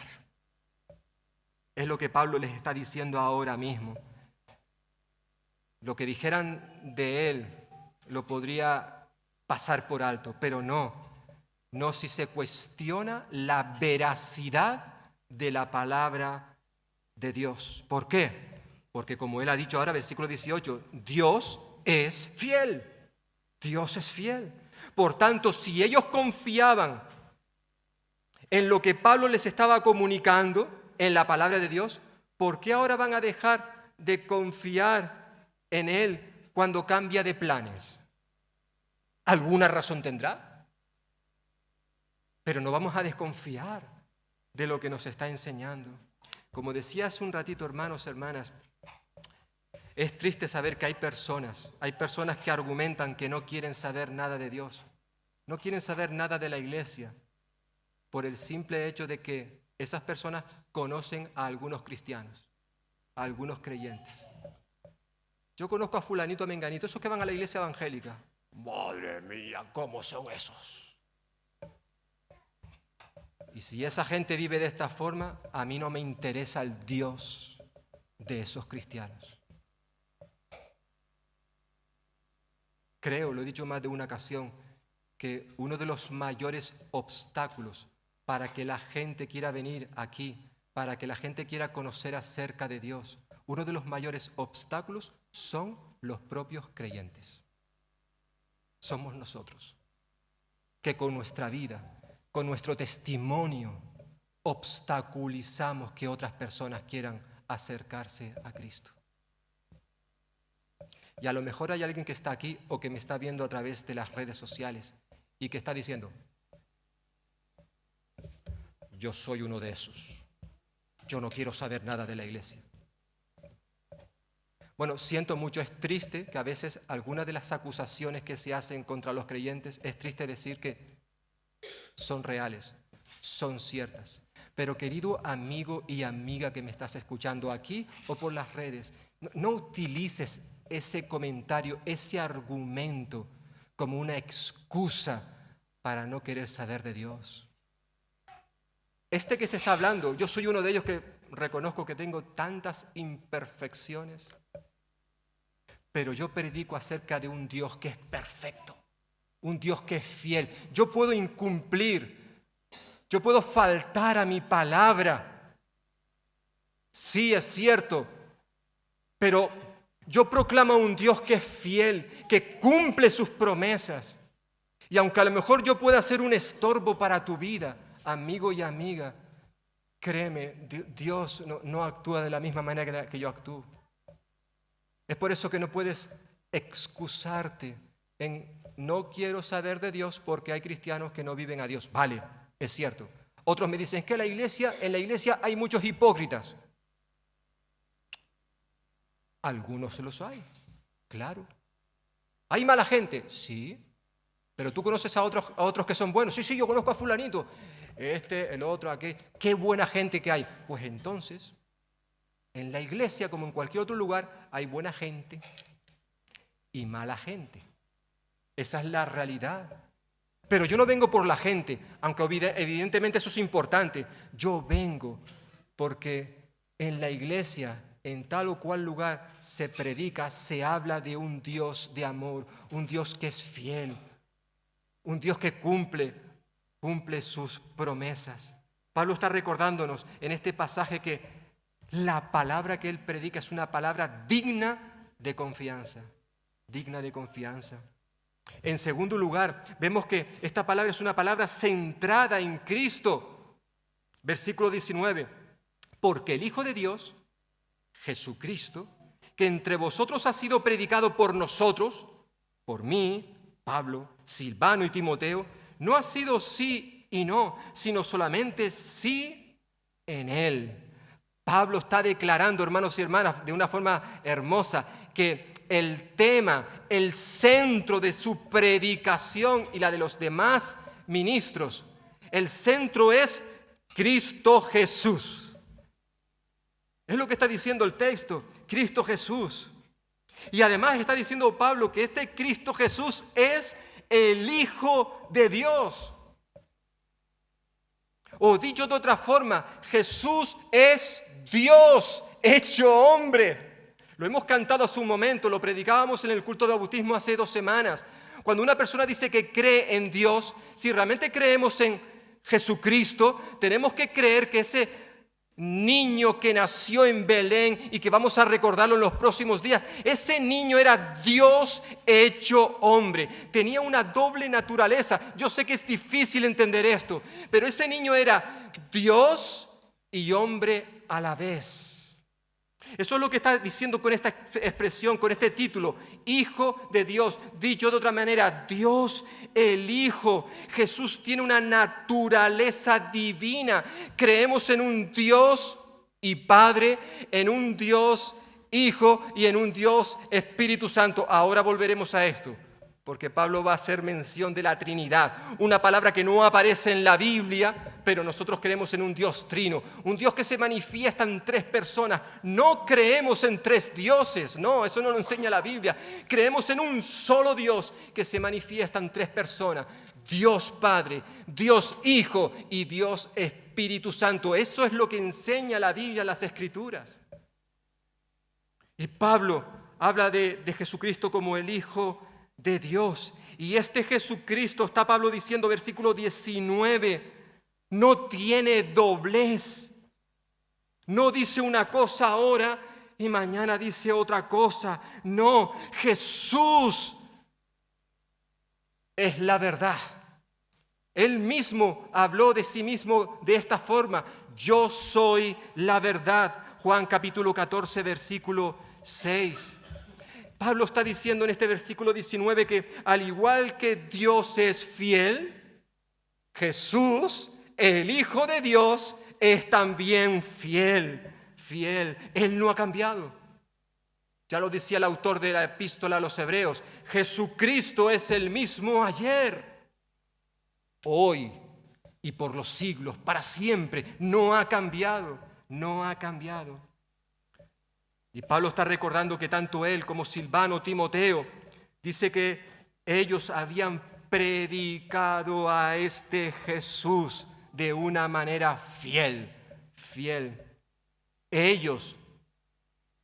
Es lo que Pablo les está diciendo ahora mismo. Lo que dijeran de él lo podría pasar por alto, pero no si se cuestiona la veracidad de la palabra de Dios. ¿Por qué? Porque como él ha dicho ahora, versículo 18, Dios es fiel. Dios es fiel. Por tanto, si ellos confiaban en lo que Pablo les estaba comunicando, en la palabra de Dios, ¿por qué ahora van a dejar de confiar en él cuando cambia de planes? ¿Alguna razón tendrá? pero no vamos a desconfiar de lo que nos está enseñando. Como decía hace un ratito, hermanos, hermanas, es triste saber que hay personas que argumentan que no quieren saber nada de Dios, no quieren saber nada de la iglesia, por el simple hecho de que esas personas conocen a algunos cristianos, a algunos creyentes. Yo conozco a fulanito, a menganito, esos que van a la iglesia evangélica. Madre mía, ¿cómo son esos? Y si esa gente vive de esta forma, a mí no me interesa el Dios de esos cristianos. Creo, lo he dicho más de una ocasión, que uno de los mayores obstáculos para que la gente quiera venir aquí, para que la gente quiera conocer acerca de Dios, uno de los mayores obstáculos son los propios creyentes. Somos nosotros, que con nuestra vida, con nuestro testimonio, obstaculizamos que otras personas quieran acercarse a Cristo. Y a lo mejor hay alguien que está aquí o que me está viendo a través de las redes sociales y que está diciendo, yo soy uno de esos, yo no quiero saber nada de la iglesia. Bueno, siento mucho, es triste que a veces algunas de las acusaciones que se hacen contra los creyentes, es triste decir que son reales, son ciertas. Pero querido amigo y amiga que me estás escuchando aquí o por las redes, no utilices ese comentario, ese argumento como una excusa para no querer saber de Dios. Este que te está hablando, yo soy uno de ellos que reconozco que tengo tantas imperfecciones, pero yo predico acerca de un Dios que es perfecto, un Dios que es fiel. Yo puedo incumplir, yo puedo faltar a mi palabra. Sí, es cierto, pero yo proclamo a un Dios que es fiel, que cumple sus promesas. Y aunque a lo mejor yo pueda ser un estorbo para tu vida, amigo y amiga, créeme, Dios no actúa de la misma manera que yo actúo. Es por eso que no puedes excusarte en no quiero saber de Dios porque hay cristianos que no viven a Dios. Vale, es cierto. Otros me dicen que en la iglesia hay muchos hipócritas. Algunos los hay, claro. ¿Hay mala gente? Sí. Pero tú conoces a otros que son buenos. Sí, yo conozco a fulanito. El otro, aquel. Qué buena gente que hay. Pues entonces, en la iglesia, como en cualquier otro lugar, hay buena gente y mala gente. Esa es la realidad. Pero yo no vengo por la gente, aunque evidentemente eso es importante. Yo vengo porque en la iglesia, en tal o cual lugar, se predica, se habla de un Dios de amor, un Dios que es fiel, un Dios que cumple sus promesas. Pablo está recordándonos en este pasaje que la palabra que él predica es una palabra digna de confianza, digna de confianza. En segundo lugar, vemos que esta palabra es una palabra centrada en Cristo. Versículo 19, porque el Hijo de Dios, Jesucristo, que entre vosotros ha sido predicado por nosotros, por mí, Pablo, Silvano y Timoteo, no ha sido sí y no, sino solamente sí en Él. Pablo está declarando, hermanos y hermanas, de una forma hermosa, que el tema, el centro de su predicación y la de los demás ministros, el centro es Cristo Jesús. Es lo que está diciendo el texto, Cristo Jesús. Y además está diciendo Pablo que este Cristo Jesús es el Hijo de Dios. O dicho de otra forma, Jesús es Dios hecho hombre. Lo hemos cantado hace un momento, lo predicábamos en el culto de bautismo hace 2 semanas. Cuando una persona dice que cree en Dios, si realmente creemos en Jesucristo, tenemos que creer que ese niño que nació en Belén y que vamos a recordarlo en los próximos días, ese niño era Dios hecho hombre, tenía una doble naturaleza. Yo sé que es difícil entender esto, pero ese niño era Dios y hombre a la vez. Eso es lo que está diciendo con esta expresión, con este título, Hijo de Dios. Dicho de otra manera, Dios el Hijo. Jesús tiene una naturaleza divina. Creemos en un Dios y Padre, en un Dios Hijo y en un Dios Espíritu Santo. Ahora volveremos a esto, porque Pablo va a hacer mención de la Trinidad, una palabra que no aparece en la Biblia, pero nosotros creemos en un Dios trino, un Dios que se manifiesta en tres personas. No creemos en tres dioses, no, eso no lo enseña la Biblia. Creemos en un solo Dios que se manifiesta en tres personas: Dios Padre, Dios Hijo y Dios Espíritu Santo. Eso es lo que enseña la Biblia, las Escrituras. Y Pablo habla de Jesucristo como el Hijo de Dios. Y este Jesucristo, está Pablo diciendo, versículo 19, no tiene doblez. No dice una cosa ahora y mañana dice otra cosa. No, Jesús es la verdad. Él mismo habló de sí mismo de esta forma: yo soy la verdad. Juan capítulo 14, versículo 6. Pablo está diciendo en este versículo 19 que al igual que Dios es fiel, Jesús, el Hijo de Dios, es también fiel. Él no ha cambiado. Ya lo decía el autor de la epístola a los Hebreos: Jesucristo es el mismo ayer, hoy y por los siglos, para siempre. No ha cambiado. Y Pablo está recordando que tanto él como Silvano, Timoteo, dice que ellos habían predicado a este Jesús de una manera fiel. Ellos,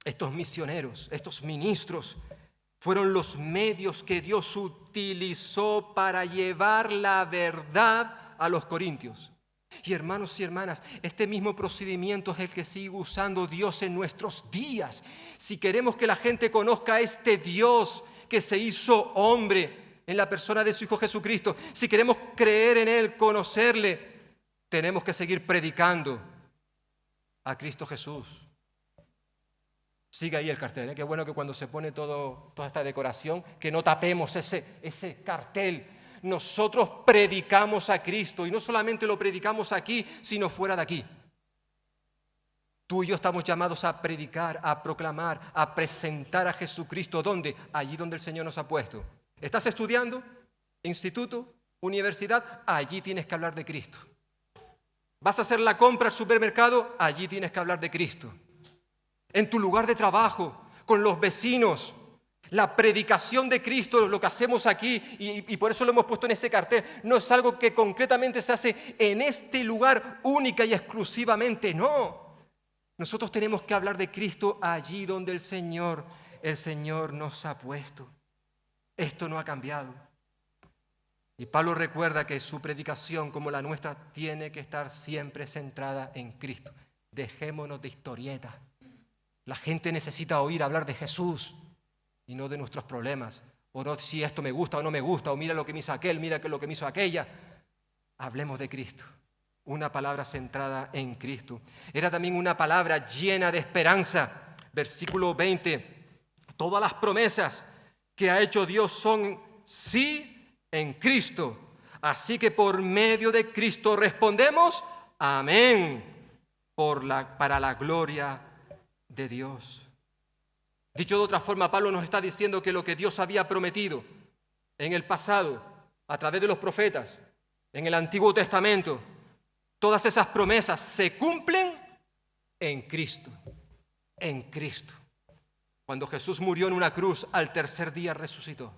estos misioneros, estos ministros, fueron los medios que Dios utilizó para llevar la verdad a los corintios. Y hermanos y hermanas, este mismo procedimiento es el que sigue usando Dios en nuestros días. Si queremos que la gente conozca a este Dios que se hizo hombre en la persona de su Hijo Jesucristo, si queremos creer en Él, conocerle, tenemos que seguir predicando a Cristo Jesús. Sigue ahí el cartel, ¿eh? Qué bueno que cuando se pone toda esta decoración, que no tapemos ese cartel. Nosotros predicamos a Cristo, y no solamente lo predicamos aquí, sino fuera de aquí. Tú y yo estamos llamados a predicar, a proclamar, a presentar a Jesucristo. ¿Dónde? Allí donde el Señor nos ha puesto. ¿Estás estudiando? ¿Instituto? ¿Universidad? Allí tienes que hablar de Cristo. ¿Vas a hacer la compra al supermercado? Allí tienes que hablar de Cristo. En tu lugar de trabajo, con los vecinos, la predicación de Cristo, lo que hacemos aquí, y por eso lo hemos puesto en ese cartel, no es algo que concretamente se hace en este lugar única y exclusivamente, no. Nosotros tenemos que hablar de Cristo allí donde el Señor nos ha puesto. Esto no ha cambiado. Y Pablo recuerda que su predicación, como la nuestra, tiene que estar siempre centrada en Cristo. Dejémonos de historietas. La gente necesita oír hablar de Jesús y no de nuestros problemas, o no si esto me gusta o no me gusta, o mira lo que me hizo aquel, mira lo que me hizo aquella. Hablemos de Cristo, una palabra centrada en Cristo. Era también una palabra llena de esperanza. Versículo 20, todas las promesas que ha hecho Dios son sí en Cristo. Así que por medio de Cristo respondemos amén, para la gloria de Dios. Dicho de otra forma, Pablo nos está diciendo que lo que Dios había prometido en el pasado, a través de los profetas, en el Antiguo Testamento, todas esas promesas se cumplen en Cristo. En Cristo. Cuando Jesús murió en una cruz, al tercer día resucitó.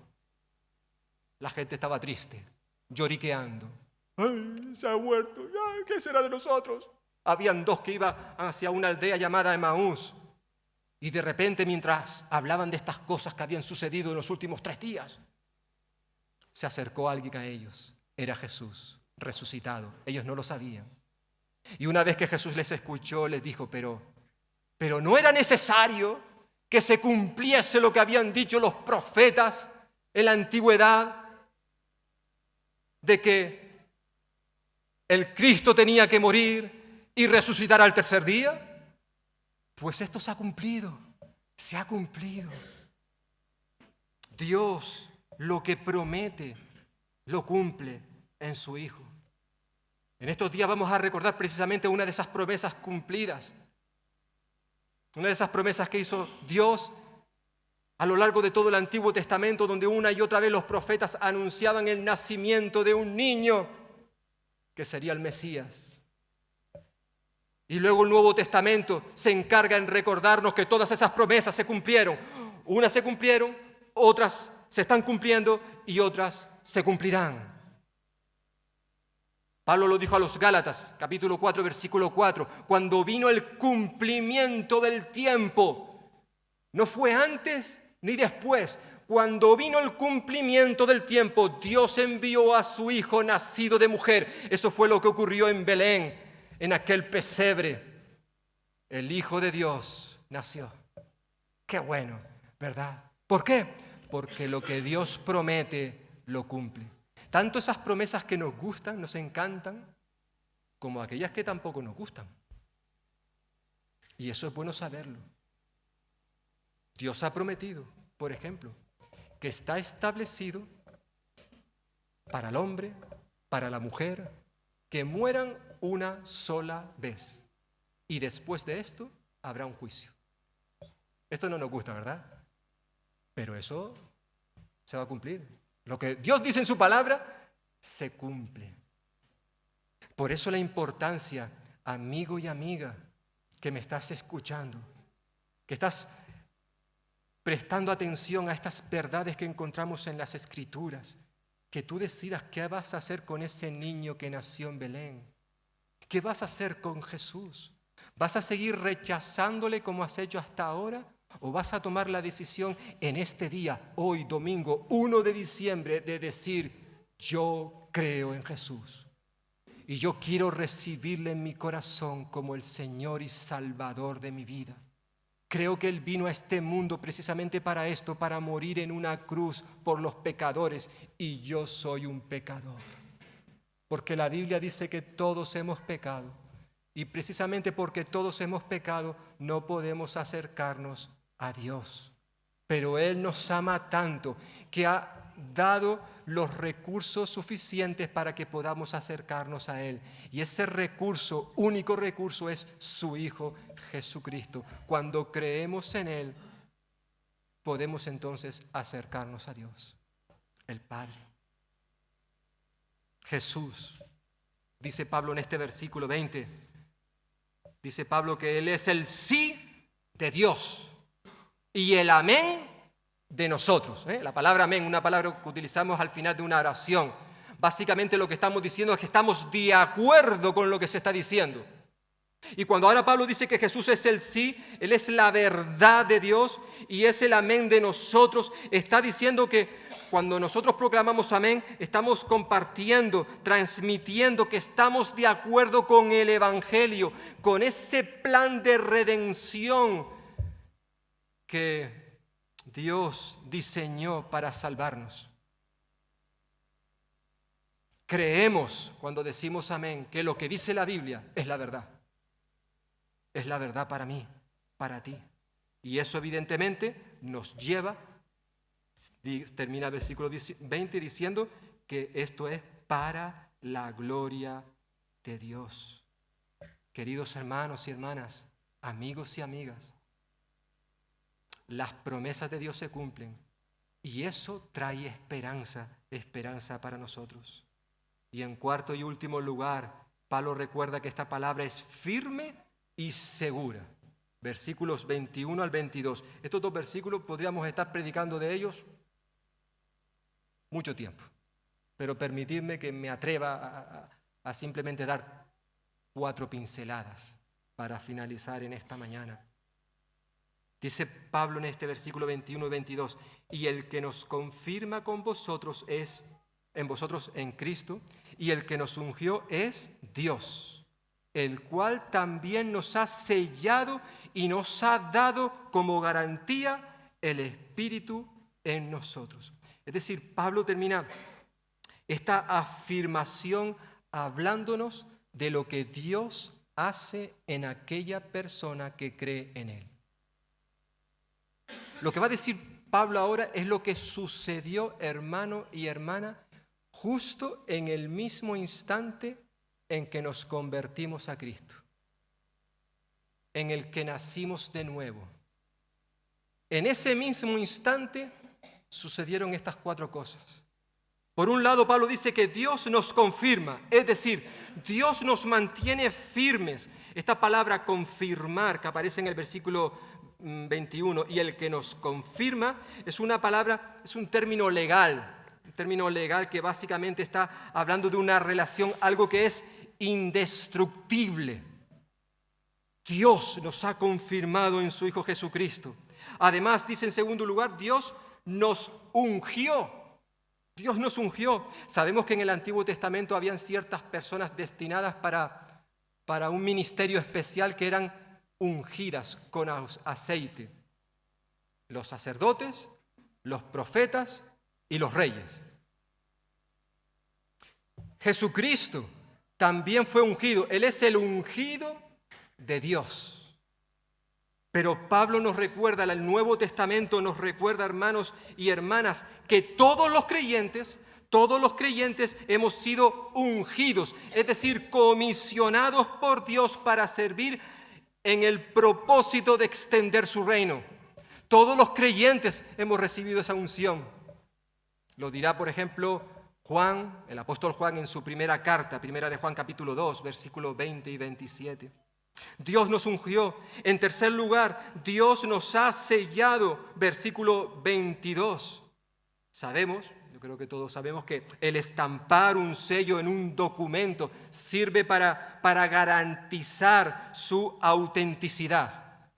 La gente estaba triste, lloriqueando. ¡Ay, se ha muerto! ¡Ay, qué será de nosotros! Habían dos que iban hacia una aldea llamada Emaús. Y de repente, mientras hablaban de estas cosas que habían sucedido en los últimos 3 días, se acercó alguien a ellos. Era Jesús, resucitado. Ellos no lo sabían. Y una vez que Jesús les escuchó, les dijo, pero no era necesario que se cumpliese lo que habían dicho los profetas en la antigüedad, de que el Cristo tenía que morir y resucitar al tercer día. Pues esto se ha cumplido, se ha cumplido. Dios lo que promete lo cumple en su Hijo. En estos días vamos a recordar precisamente una de esas promesas cumplidas. Una de esas promesas que hizo Dios a lo largo de todo el Antiguo Testamento, donde una y otra vez los profetas anunciaban el nacimiento de un niño que sería el Mesías. Y luego el Nuevo Testamento se encarga en recordarnos que todas esas promesas se cumplieron. Unas se cumplieron, otras se están cumpliendo y otras se cumplirán. Pablo lo dijo a los Gálatas, capítulo 4, versículo 4, cuando vino el cumplimiento del tiempo. No fue antes ni después. Cuando vino el cumplimiento del tiempo, Dios envió a su Hijo nacido de mujer. Eso fue lo que ocurrió en Belén, en aquel pesebre. El Hijo de Dios nació. Qué bueno, ¿verdad? ¿Por qué? Porque lo que Dios promete, lo cumple. Tanto esas promesas que nos gustan, nos encantan, como aquellas que tampoco nos gustan. Y eso es bueno saberlo. Dios ha prometido, por ejemplo, que está establecido para el hombre, para la mujer, que mueran una sola vez. Y después de esto habrá un juicio. Esto no nos gusta, ¿verdad? Pero eso se va a cumplir. Lo que Dios dice en su palabra, se cumple. Por eso la importancia, amigo y amiga, que me estás escuchando, que estás prestando atención a estas verdades que encontramos en las Escrituras, que tú decidas qué vas a hacer con ese niño que nació en Belén. ¿Qué vas a hacer con Jesús? ¿Vas a seguir rechazándole como has hecho hasta ahora? ¿O vas a tomar la decisión en este día, hoy domingo 1 de diciembre, de decir, yo creo en Jesús y yo quiero recibirle en mi corazón como el Señor y Salvador de mi vida? Creo que Él vino a este mundo precisamente para esto, para morir en una cruz por los pecadores, y yo soy un pecador. Porque la Biblia dice que todos hemos pecado, y precisamente porque todos hemos pecado no podemos acercarnos a Dios. Pero Él nos ama tanto que ha dado los recursos suficientes para que podamos acercarnos a Él. Y ese recurso, único recurso, es su Hijo Jesucristo. Cuando creemos en Él, podemos entonces acercarnos a Dios, el Padre. Jesús, dice Pablo en este versículo 20, dice Pablo que Él es el sí de Dios y el amén de nosotros. La palabra amén, una palabra que utilizamos al final de una oración. Básicamente lo que estamos diciendo es que estamos de acuerdo con lo que se está diciendo. Y cuando ahora Pablo dice que Jesús es el sí, Él es la verdad de Dios y es el amén de nosotros, está diciendo que cuando nosotros proclamamos amén, estamos compartiendo, transmitiendo que estamos de acuerdo con el Evangelio, con ese plan de redención que Dios diseñó para salvarnos. Creemos cuando decimos amén que lo que dice la Biblia es la verdad. Es la verdad para mí, para ti. Y eso evidentemente nos lleva, termina el versículo 20 diciendo que esto es para la gloria de Dios. Queridos hermanos y hermanas, amigos y amigas, las promesas de Dios se cumplen y eso trae esperanza, esperanza para nosotros. Y en cuarto y último lugar, Pablo recuerda que esta palabra es firme y segura. Versículos 21 al 22. Estos dos versículos podríamos estar predicando de ellos mucho tiempo, pero permitidme que me atreva a simplemente dar 4 pinceladas para finalizar en esta mañana. Dice Pablo en este versículo 21 y 22, y el que nos confirma con vosotros es, en vosotros en Cristo, y el que nos ungió es Dios, el cual también nos ha sellado y nos ha dado como garantía el Espíritu en nosotros. Es decir, Pablo termina esta afirmación hablándonos de lo que Dios hace en aquella persona que cree en Él. Lo que va a decir Pablo ahora es lo que sucedió, hermano y hermana, justo en el mismo instante en que nos convertimos a Cristo, en el que nacimos de nuevo. En ese mismo instante sucedieron estas 4 cosas. Por un lado, Pablo dice que Dios nos confirma, es decir, Dios nos mantiene firmes. Esta palabra confirmar que aparece en el versículo 21 y el que nos confirma es una palabra, es un término legal que básicamente está hablando de una relación, algo que es indestructible. Dios nos ha confirmado en su Hijo Jesucristo. Además, dice en segundo lugar, Dios nos ungió. Dios nos ungió. Sabemos que en el Antiguo Testamento habían ciertas personas destinadas para un ministerio especial que eran ungidas con aceite. Los sacerdotes, los profetas y los reyes. Jesucristo también fue ungido. Él es el ungido de Dios. Pero Pablo nos recuerda, el Nuevo Testamento nos recuerda, hermanos y hermanas, que todos los creyentes hemos sido ungidos, es decir, comisionados por Dios para servir en el propósito de extender su reino. Todos los creyentes hemos recibido esa unción. Lo dirá, por ejemplo, Juan, el apóstol Juan en su primera carta, primera de Juan capítulo 2, versículos 20 y 27. Dios nos ungió. En tercer lugar, Dios nos ha sellado, versículo 22. Sabemos, yo creo que todos sabemos que el estampar un sello en un documento sirve para garantizar su autenticidad.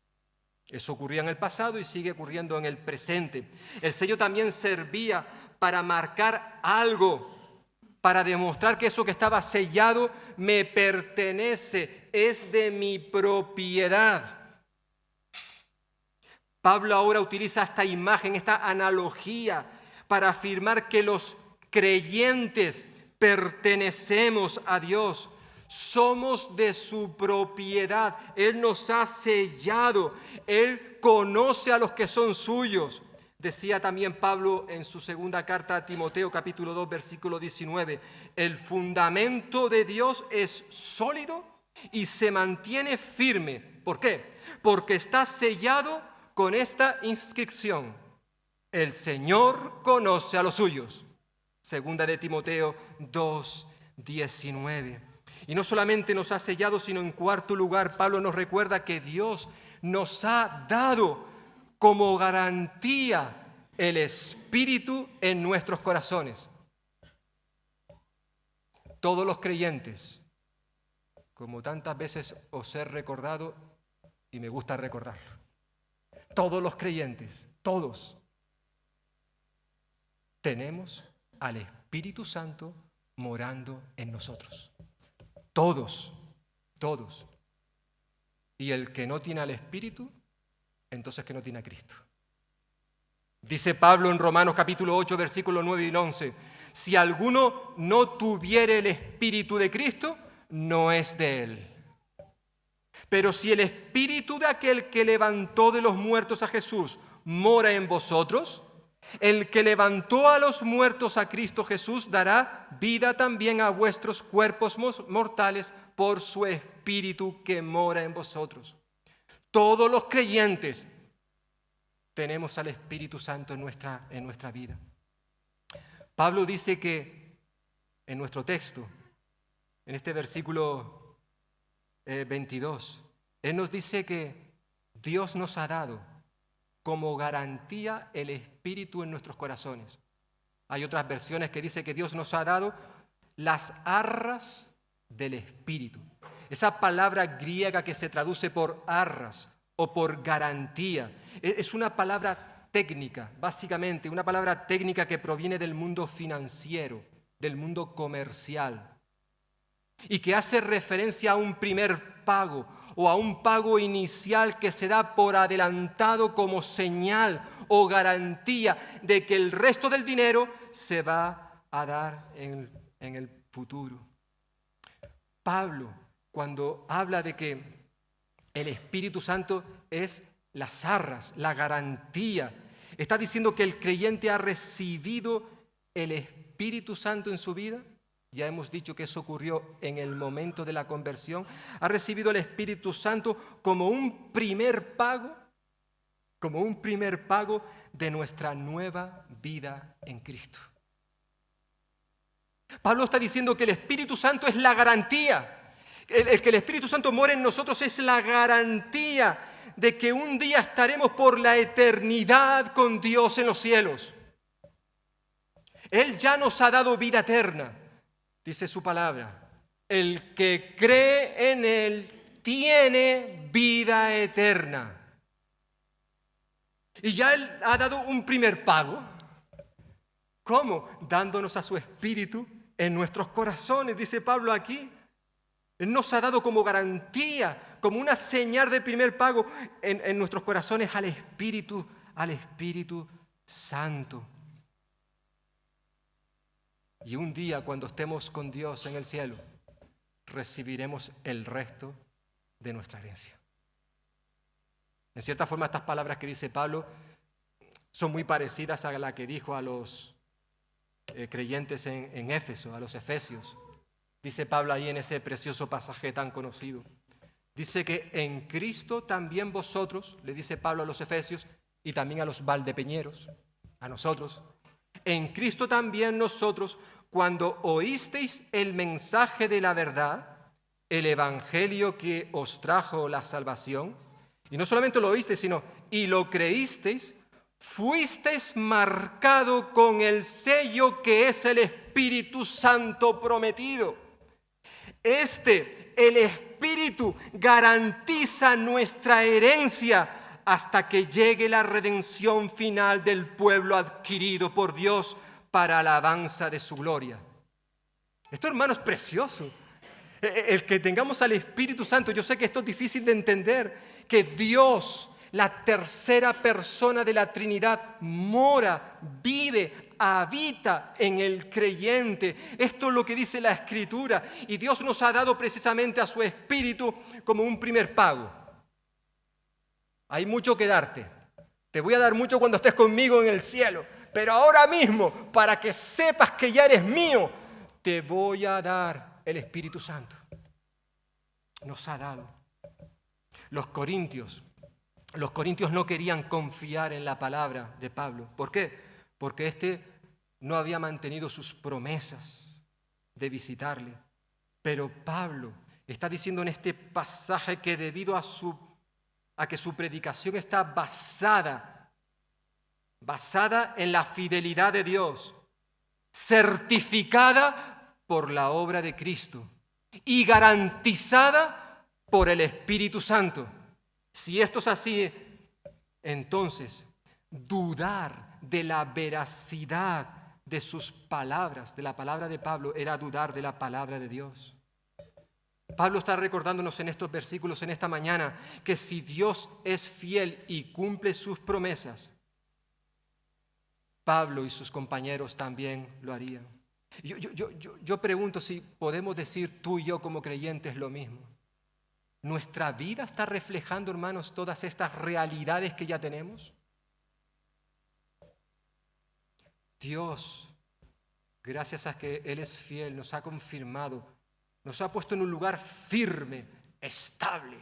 Eso ocurría en el pasado y sigue ocurriendo en el presente. El sello también servía para marcar algo, para demostrar que eso que estaba sellado me pertenece, es de mi propiedad. Pablo ahora utiliza esta imagen, esta analogía, para afirmar que los creyentes pertenecemos a Dios, somos de su propiedad, Él nos ha sellado, Él conoce a los que son suyos. Decía también Pablo en su segunda carta a Timoteo, capítulo 2, versículo 19, el fundamento de Dios es sólido y se mantiene firme. ¿Por qué? Porque está sellado con esta inscripción: el Señor conoce a los suyos. Segunda de Timoteo 2, 19. Y no solamente nos ha sellado, sino en cuarto lugar, Pablo nos recuerda que Dios nos ha dado como garantía el Espíritu en nuestros corazones. Todos los creyentes, como tantas veces os he recordado y me gusta recordarlo, todos los creyentes, todos, tenemos al Espíritu Santo morando en nosotros. Todos. Y el que no tiene al Espíritu, entonces que no tiene a Cristo. Dice Pablo en Romanos capítulo 8, versículos 9 y 11, si alguno no tuviere el Espíritu de Cristo, no es de él. Pero si el Espíritu de aquel que levantó de los muertos a Jesús mora en vosotros, el que levantó a los muertos a Cristo Jesús dará vida también a vuestros cuerpos mortales por su Espíritu que mora en vosotros. Todos los creyentes tenemos al Espíritu Santo en nuestra vida. Pablo dice que en nuestro texto, en este versículo 22, él nos dice que Dios nos ha dado como garantía el Espíritu en nuestros corazones. Hay otras versiones que dice que Dios nos ha dado las arras del Espíritu. Esa palabra griega que se traduce por arras o por garantía es una palabra técnica, básicamente una palabra técnica que proviene del mundo financiero, del mundo comercial, y que hace referencia a un primer pago o a un pago inicial que se da por adelantado como señal o garantía de que el resto del dinero se va a dar en el futuro. Pablo, cuando habla de que el Espíritu Santo es las arras, la garantía. Está diciendo que el creyente ha recibido el Espíritu Santo en su vida. Ya hemos dicho que eso ocurrió en el momento de la conversión. Ha recibido el Espíritu Santo como un primer pago de nuestra nueva vida en Cristo. Pablo está diciendo que el Espíritu Santo es la garantía. El que el Espíritu Santo mora en nosotros es la garantía de que un día estaremos por la eternidad con Dios en los cielos. Él ya nos ha dado vida eterna, dice su palabra. El que cree en Él tiene vida eterna. Y ya Él ha dado un primer pago. ¿Cómo? Dándonos a su Espíritu en nuestros corazones, dice Pablo aquí. Él nos ha dado como garantía, como una señal de primer pago en nuestros corazones al Espíritu Santo. Y un día, cuando estemos con Dios en el cielo, recibiremos el resto de nuestra herencia. En cierta forma, estas palabras que dice Pablo son muy parecidas a las que dijo a los creyentes en Éfeso, a los efesios. Dice Pablo ahí en ese precioso pasaje tan conocido. Dice que en Cristo también vosotros, le dice Pablo a los efesios y también a los valdepeñeros, a nosotros, en Cristo también nosotros, cuando oísteis el mensaje de la verdad, el evangelio que os trajo la salvación, y no solamente lo oísteis, sino y lo creísteis, fuisteis marcado con el sello que es el Espíritu Santo prometido. El Espíritu, garantiza nuestra herencia hasta que llegue la redención final del pueblo adquirido por Dios para alabanza de su gloria. Esto, hermano, es precioso. El que tengamos al Espíritu Santo, yo sé que esto es difícil de entender, que Dios, la tercera persona de la Trinidad, mora, vive, habita en el creyente. Esto es lo que dice la Escritura. Y Dios nos ha dado precisamente a su Espíritu como un primer pago. Hay mucho que darte. Te voy a dar mucho cuando estés conmigo en el cielo. Pero ahora mismo, para que sepas que ya eres mío, te voy a dar el Espíritu Santo. Nos ha dado. Los corintios no querían confiar en la palabra de Pablo. ¿Por qué? Porque éste no había mantenido sus promesas de visitarle. Pero Pablo está diciendo en este pasaje que debido a que su predicación está basada en la fidelidad de Dios, certificada por la obra de Cristo y garantizada por el Espíritu Santo. Si esto es así, entonces dudar de la veracidad de sus palabras, de la palabra de Pablo, era dudar de la palabra de Dios. Pablo está recordándonos en estos versículos, en esta mañana, que si Dios es fiel y cumple sus promesas, Pablo y sus compañeros también lo harían. Yo pregunto si podemos decir tú y yo como creyentes lo mismo. ¿Nuestra vida está reflejando, hermanos, todas estas realidades que ya tenemos? Dios, gracias a que Él es fiel, nos ha confirmado, nos ha puesto en un lugar firme, estable,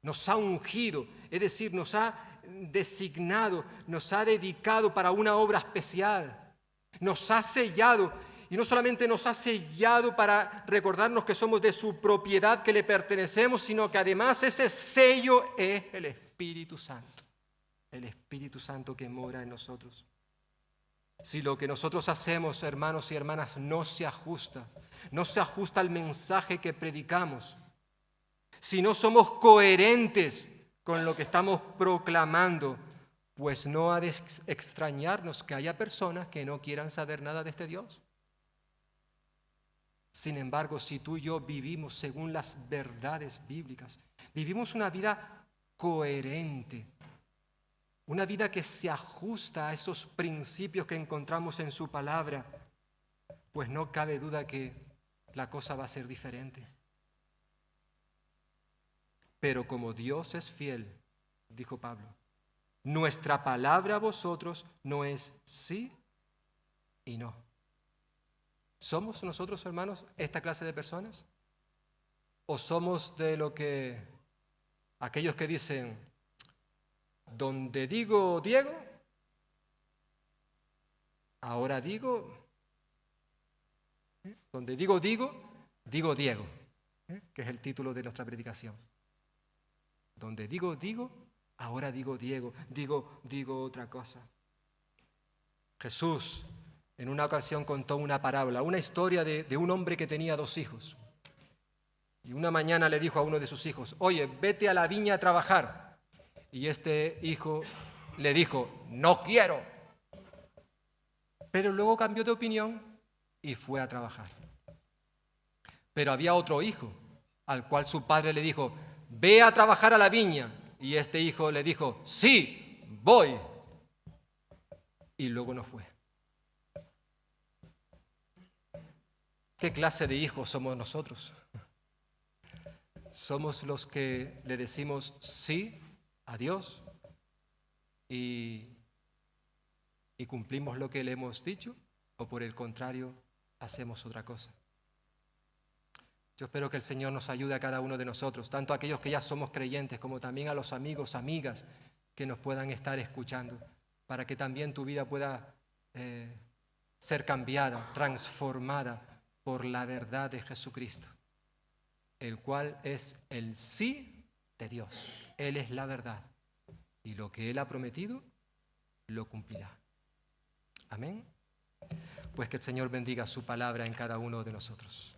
nos ha ungido, es decir, nos ha designado, nos ha dedicado para una obra especial, nos ha sellado. Y no solamente nos ha sellado para recordarnos que somos de su propiedad, que le pertenecemos, sino que además ese sello es el Espíritu Santo. El Espíritu Santo que mora en nosotros. Si lo que nosotros hacemos, hermanos y hermanas, no se ajusta al mensaje que predicamos, si no somos coherentes con lo que estamos proclamando, pues no ha de extrañarnos que haya personas que no quieran saber nada de este Dios. Sin embargo, si tú y yo vivimos según las verdades bíblicas, vivimos una vida coherente, una vida que se ajusta a esos principios que encontramos en su palabra, pues no cabe duda que la cosa va a ser diferente. Pero como Dios es fiel, dijo Pablo, nuestra palabra a vosotros no es sí y no. ¿Somos nosotros, hermanos, esta clase de personas? ¿O somos de lo que aquellos que dicen, donde digo Diego, ahora digo, donde digo Diego, que es el título de nuestra predicación. Donde digo, ahora digo Diego, digo otra cosa. Jesús en una ocasión contó una parábola, una historia de un hombre que tenía 2 hijos. Y una mañana le dijo a uno de sus hijos, oye, vete a la viña a trabajar. Y este hijo le dijo, no quiero. Pero luego cambió de opinión y fue a trabajar. Pero había otro hijo al cual su padre le dijo, ve a trabajar a la viña. Y este hijo le dijo, sí, voy. Y luego no fue. ¿Qué clase de hijos somos nosotros? ¿Somos los que le decimos sí a Dios y cumplimos lo que le hemos dicho? ¿O por el contrario, hacemos otra cosa? Yo espero que el Señor nos ayude a cada uno de nosotros, tanto a aquellos que ya somos creyentes como también a los amigos, amigas que nos puedan estar escuchando, para que también tu vida pueda ser cambiada, transformada por la verdad de Jesucristo, el cual es el sí de Dios. Él es la verdad y lo que Él ha prometido lo cumplirá. Amén. Pues que el Señor bendiga su palabra en cada uno de nosotros.